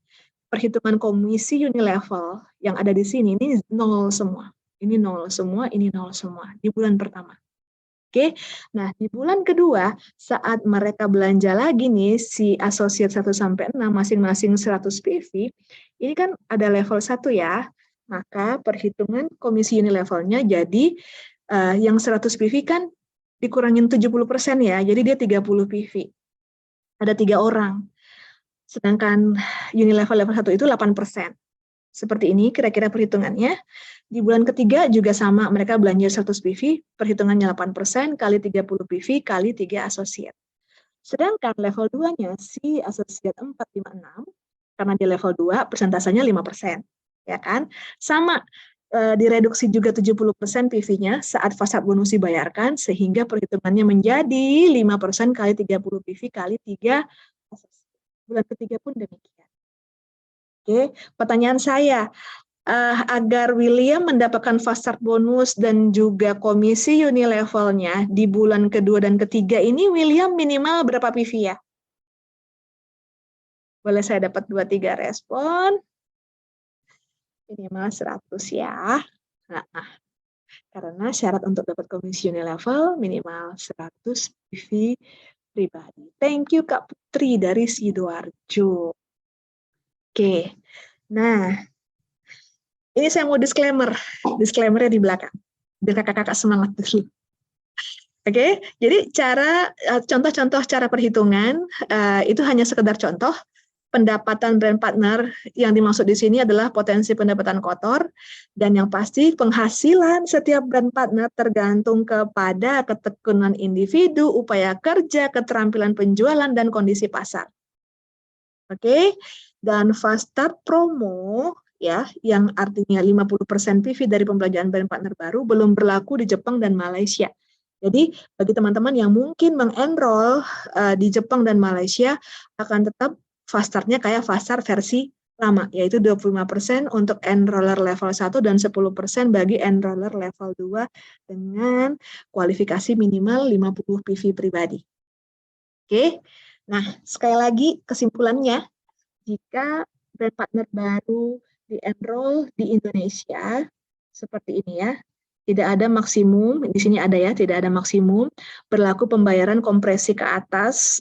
perhitungan komisi unilevel yang ada di sini ini 0 semua. Ini 0 semua, ini 0 semua di bulan pertama. Oke. Nah, di bulan kedua saat mereka belanja lagi nih si associate 1 sampai 6 masing-masing 100 PV, ini kan ada level 1 ya. Maka perhitungan komisi unilevelnya jadi yang 100 PV kan dikurangin 70% ya. Jadi dia 30 PV. Ada 3 orang. Sedangkan unilevel level 1 itu 8%. Seperti ini kira-kira perhitungannya. Di bulan ketiga juga sama, mereka belanja 100 PV, perhitungannya 8% kali 30 PV kali 3 associate. Sedangkan level 2-nya si associate 456, karena di level 2 persentasenya 5%. Ya kan? Sama, direduksi juga 70% PV-nya saat fast start bonus dibayarkan, sehingga perhitungannya menjadi 5% kali 30 PV kali 3 associate. Bulan ketiga pun demikian. Oke, pertanyaan saya, agar William mendapatkan fast start bonus dan juga komisi unilevelnya di bulan kedua dan ketiga ini, William minimal berapa PV ya? Boleh saya dapat 2-3 respon? Minimal 100 ya. Nah, karena syarat untuk dapat komisi unilevel minimal 100 PV pribadi. Thank you Kak Putri dari Sidoarjo. Oke, nah ini saya mau disclaimernya di belakang, biar kakak-kakak semangat dulu. Oke, jadi contoh-contoh cara perhitungan itu hanya sekedar contoh. Pendapatan brand partner yang dimaksud di sini adalah potensi pendapatan kotor, dan yang pasti penghasilan setiap brand partner tergantung kepada ketekunan individu, upaya kerja, keterampilan penjualan, dan kondisi pasar. Oke, dan fast start promo ya, yang artinya 50% PV dari pembelanjaan brand partner baru belum berlaku di Jepang dan Malaysia. Jadi bagi teman-teman yang mungkin mengenroll di Jepang dan Malaysia, akan tetap fast start-nya kayak fast start versi lama, yaitu 25% untuk enroller level 1 dan 10% bagi enroller level 2 dengan kualifikasi minimal 50 PV pribadi. Oke, nah sekali lagi kesimpulannya, jika brand partner baru di-enroll di Indonesia, seperti ini ya, tidak ada maksimum, di sini ada ya, tidak ada maksimum, berlaku pembayaran kompresi ke atas,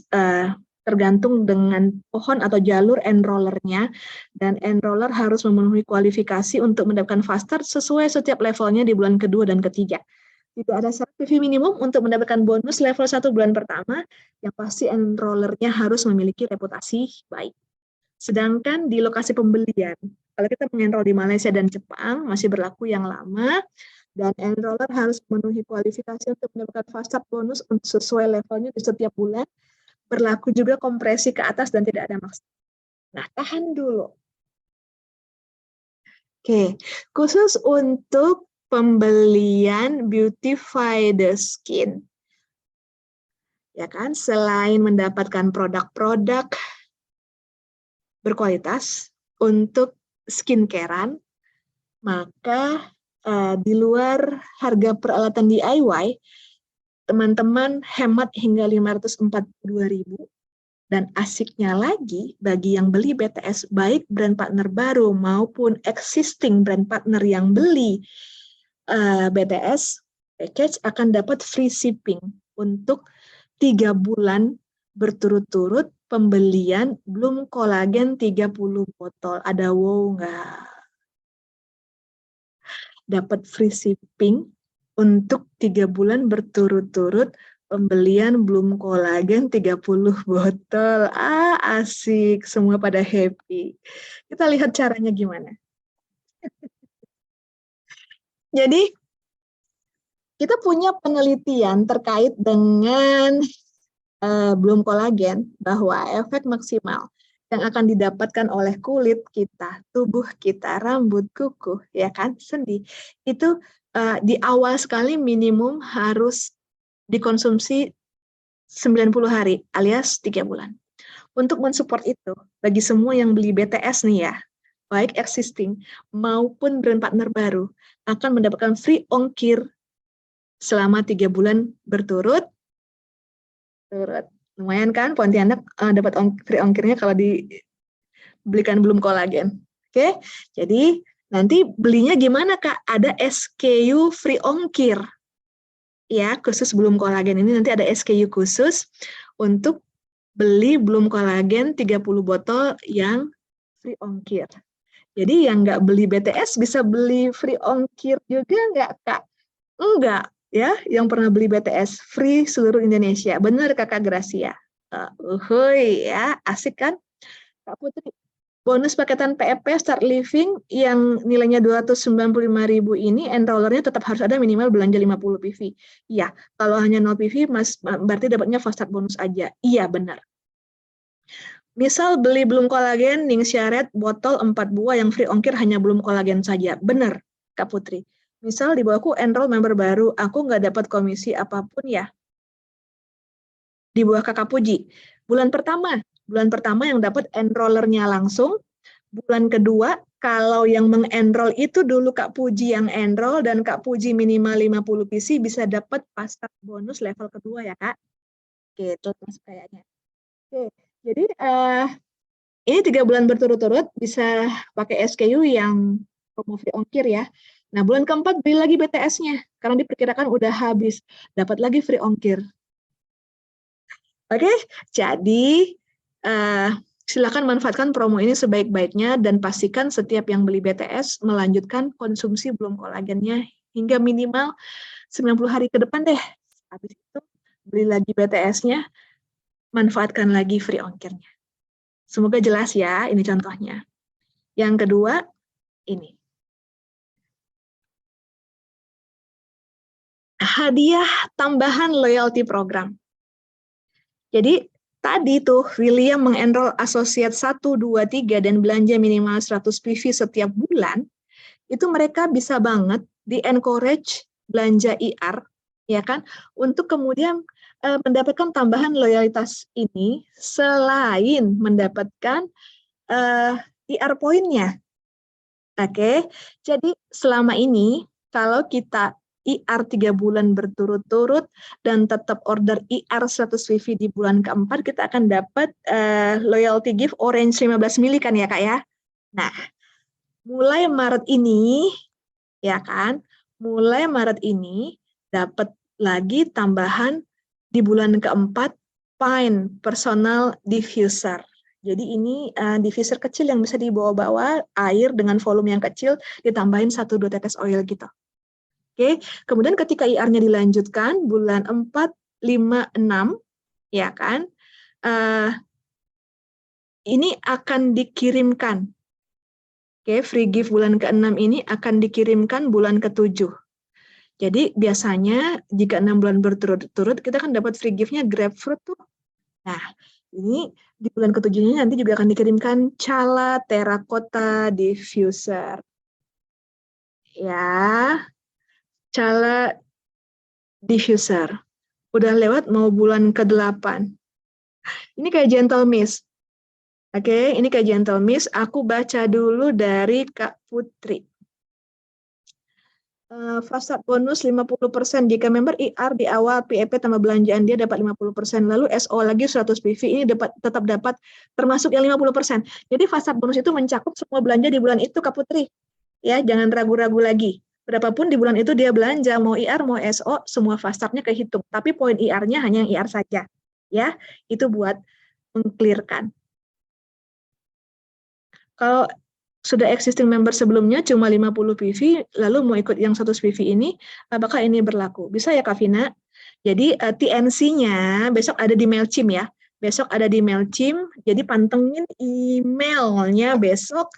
tergantung dengan pohon atau jalur enrollernya, dan enroller harus memenuhi kualifikasi untuk mendapatkan fast start sesuai setiap levelnya di bulan kedua dan ketiga. Tidak ada syarat PV minimum untuk mendapatkan bonus level 1 bulan pertama, yang pasti enrollernya harus memiliki reputasi baik. Sedangkan di lokasi pembelian, kalau kita mengenroll di Malaysia dan Jepang, masih berlaku yang lama, dan enroller harus memenuhi kualifikasi untuk mendapatkan fast start bonus sesuai levelnya di setiap bulan, berlaku juga kompresi ke atas dan tidak ada maksud. Nah, tahan dulu. Oke, khusus untuk pembelian Beautify the Skin, ya kan, selain mendapatkan produk-produk berkualitas untuk skincarean, maka di luar harga peralatan DIY, teman-teman hemat hingga 542.000. Dan asiknya lagi, bagi yang beli BTS, baik brand partner baru maupun existing brand partner yang beli BTS package, akan dapat free shipping untuk 3 bulan berturut-turut pembelian Bloom Kolagen 30 botol. Ada wow nggak? Dapat free shipping untuk 3 bulan berturut-turut pembelian Bloom Kolagen 30 botol. Asik. Semua pada happy. Kita lihat caranya gimana. Jadi, kita punya penelitian terkait dengan Bloom Kolagen bahwa efek maksimal yang akan didapatkan oleh kulit kita, tubuh kita, rambut, kuku, ya kan, sendi, itu di awal sekali minimum harus dikonsumsi 90 hari alias 3 bulan. Untuk mensupport itu, bagi semua yang beli BTS nih ya, baik existing maupun brand partner baru, akan mendapatkan free ongkir selama 3 bulan berturut. Lumayan kan, Pontianak dapat free ongkirnya kalau dibelikan Bloom Kolagen. Oke, jadi nanti belinya gimana Kak? Ada SKU free ongkir. Ya, khusus Bloom Kolagen ini nanti ada SKU khusus untuk beli Bloom Kolagen 30 botol yang free ongkir. Jadi yang nggak beli BTS bisa beli free ongkir juga nggak Kak? Enggak, ya. Yang pernah beli BTS free seluruh Indonesia. Benar Kakak Gracia. Ya, asik kan? Kak Putri, bonus paketan PEP Start Living yang nilainya 295.000 ini enrollernya tetap harus ada minimal belanja 50 PV. Iya, kalau hanya 0 PV berarti dapatnya fast start bonus aja. Iya, benar. Misal beli Bloom Kolagen, Ning Syaret, botol 4 buah yang free ongkir hanya Bloom Kolagen saja. Benar, Kak Putri. Misal di bawahku enroll member baru, aku nggak dapat komisi apapun ya. Di bawah Kakak Puji. Bulan pertama yang dapat enrollernya langsung. Bulan kedua, kalau yang mengenroll itu dulu Kak Puji yang enroll dan Kak Puji minimal 50 PC bisa dapat fast start bonus level kedua ya Kak. Oke, itu kayaknya. Oke, jadi ini 3 bulan berturut-turut bisa pakai SKU yang promo free ongkir ya. Nah, bulan keempat beli lagi BTS-nya karena diperkirakan udah habis, dapat lagi free ongkir. Oke, jadi silakan manfaatkan promo ini sebaik-baiknya dan pastikan setiap yang beli BTS melanjutkan konsumsi Bloom Kolagennya hingga minimal 90 hari ke depan deh. Habis itu beli lagi BTS-nya, manfaatkan lagi free ongkirnya. Semoga jelas ya, ini contohnya. Yang kedua, ini. Hadiah tambahan loyalty program. Jadi, tadi tuh William mengenroll Associate 1, 2, 3 dan belanja minimal 100 PV setiap bulan, itu mereka bisa banget di-encourage belanja IR, ya kan, untuk kemudian mendapatkan tambahan loyalitas ini selain mendapatkan IR poinnya. Oke, jadi selama ini kalau kita IR 3 bulan berturut-turut dan tetap order IR 100 VV di bulan keempat, kita akan dapat loyalty gift orange 15 mili kan ya Kak ya. Nah, mulai Maret ini, ya kan, mulai Maret ini dapat lagi tambahan di bulan keempat Pine Personal Diffuser. Jadi ini diffuser kecil yang bisa dibawa-bawa air dengan volume yang kecil, ditambahin 1-2 tetes oil gitu. Oke, kemudian ketika IR-nya dilanjutkan bulan 4, 5, 6, ya kan, ini akan dikirimkan. Oke, free gift bulan ke-6 ini akan dikirimkan bulan ke-7. Jadi biasanya jika 6 bulan berturut-turut kita kan dapat free gift-nya grapefruit tuh. Nah, ini di bulan ke-7-nya nanti juga akan dikirimkan Cala Terracotta Diffuser. Ya, Cala Diffuser. Udah lewat mau bulan ke-8. Ini kayak Gentle Mist. Oke, ini kayak Gentle Mist. Aku baca dulu dari Kak Putri. Fast start bonus 50% jika member IR di awal PEP tambah belanjaan dia dapat 50%, lalu SO lagi 100 PV ini tetap dapat termasuk yang 50%. Jadi fast start bonus itu mencakup semua belanja di bulan itu Kak Putri. Ya, jangan ragu-ragu lagi. Berapapun di bulan itu dia belanja, mau IR mau SO, semua fast startnya kehitung. Tapi poin IR-nya hanya yang IR saja. Ya, itu buat mengclearkan. Kalau sudah existing member sebelumnya cuma 50 PV, lalu mau ikut yang 100 PV ini, apakah ini berlaku? Bisa ya Kak Vina? Jadi TNC-nya besok ada di MailChimp ya. Besok ada di MailChimp, jadi pantengin emailnya besok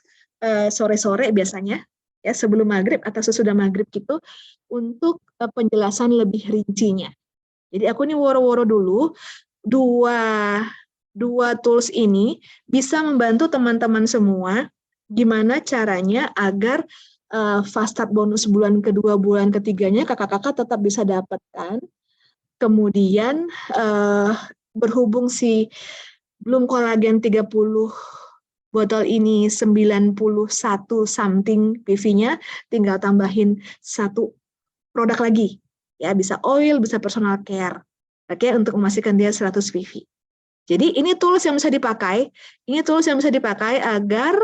sore-sore biasanya, ya sebelum maghrib atau sesudah maghrib gitu, untuk penjelasan lebih rincinya. Jadi aku ini woro-woro dulu, dua tools ini bisa membantu teman-teman semua gimana caranya agar fast start bonus bulan kedua, bulan ketiganya kakak-kakak tetap bisa dapatkan. Kemudian berhubung si Bloom Collagen 30 botol ini 91 something PV-nya, tinggal tambahin satu produk lagi. Ya, bisa oil, bisa personal care. Oke, untuk memastikan dia 100 PV. Jadi ini tools yang bisa dipakai, agar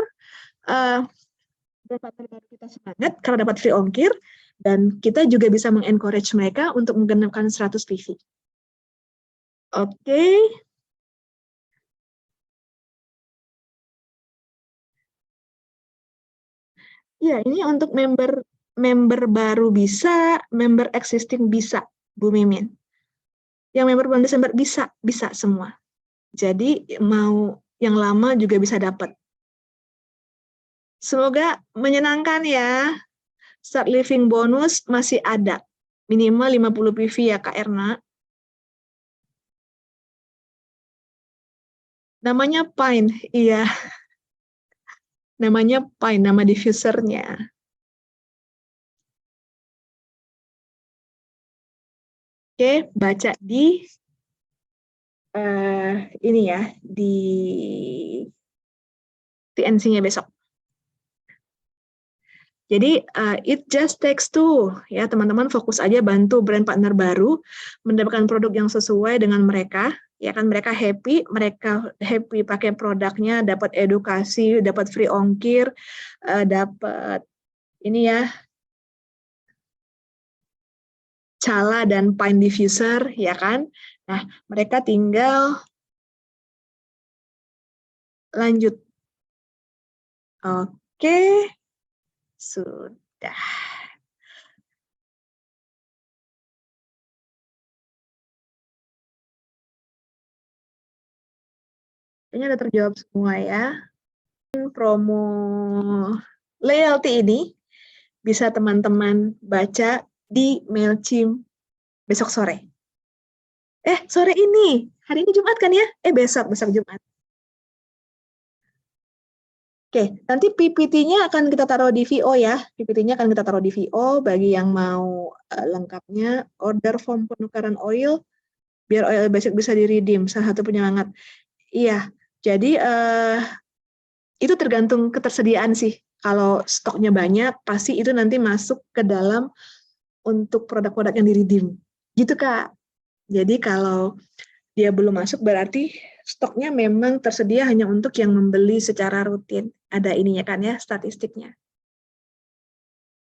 partner kita semangat karena dapat free ongkir, dan kita juga bisa mengencourage mereka untuk menggenapkan 100 PV. Oke. Ya, ini untuk member baru bisa, member existing bisa, Bu Mimin. Yang member bulan Desember bisa semua. Jadi mau yang lama juga bisa dapat. Semoga menyenangkan ya. Start living bonus masih ada. Minimal 50 PV ya Kak Erna. Namanya Pine, iya. Namanya Pine, nama diffusernya. Oke, baca di ini ya, di TNC-nya besok. Jadi it just takes two, ya teman-teman, fokus aja bantu brand partner baru mendapatkan produk yang sesuai dengan mereka, ya kan, mereka happy pakai produknya, dapat edukasi, dapat free ongkir, dapat ini ya, Cala dan Pine Diffuser, ya kan. Nah, mereka tinggal lanjut. Oke, sudah. Ini udah terjawab semua ya. Promo loyalty ini bisa teman-teman baca di MailChimp besok sore. Sore ini. Hari ini Jumat kan ya? Besok Jumat. Oke, nanti PPT-nya akan kita taruh di VO ya. PPT-nya akan kita taruh di VO bagi yang mau lengkapnya. Order form penukaran oil, biar oil basic bisa di-redeem. Salah satu penyemangat. Iya, jadi itu tergantung ketersediaan sih. Kalau stoknya banyak, pasti itu nanti masuk ke dalam untuk produk-produk yang di-redeem. Gitu, Kak. Jadi kalau dia belum masuk, berarti stoknya memang tersedia hanya untuk yang membeli secara rutin. Ada ininya kan ya, statistiknya.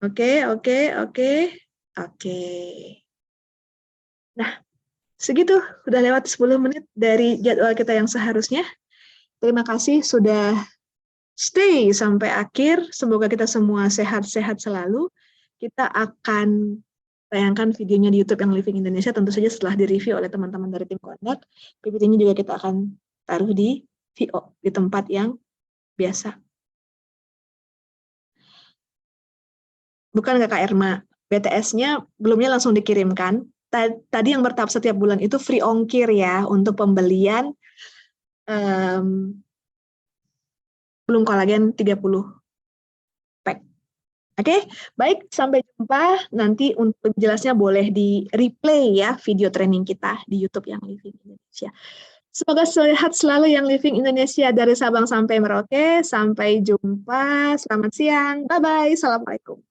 Oke. Nah, segitu. Udah lewat 10 menit dari jadwal kita yang seharusnya. Terima kasih sudah stay sampai akhir. Semoga kita semua sehat-sehat selalu. Kita akan tayangkan videonya di YouTube yang Living Indonesia, tentu saja setelah direview oleh teman-teman dari tim Conduct. PPT-nya juga kita akan taruh di VO, di tempat yang biasa. Bukan Kak Erma, BTS-nya belumnya langsung dikirimkan. Tadi yang bertahap setiap bulan itu free ongkir ya, untuk pembelian Bloom Collagen 30 pack. Oke, baik, sampai jumpa. Nanti untuk jelasnya boleh di replay ya video training kita di YouTube yang Living Indonesia. Semoga sehat selalu yang Living Indonesia dari Sabang sampai Merauke. Sampai jumpa. Selamat siang. Bye-bye. Assalamualaikum.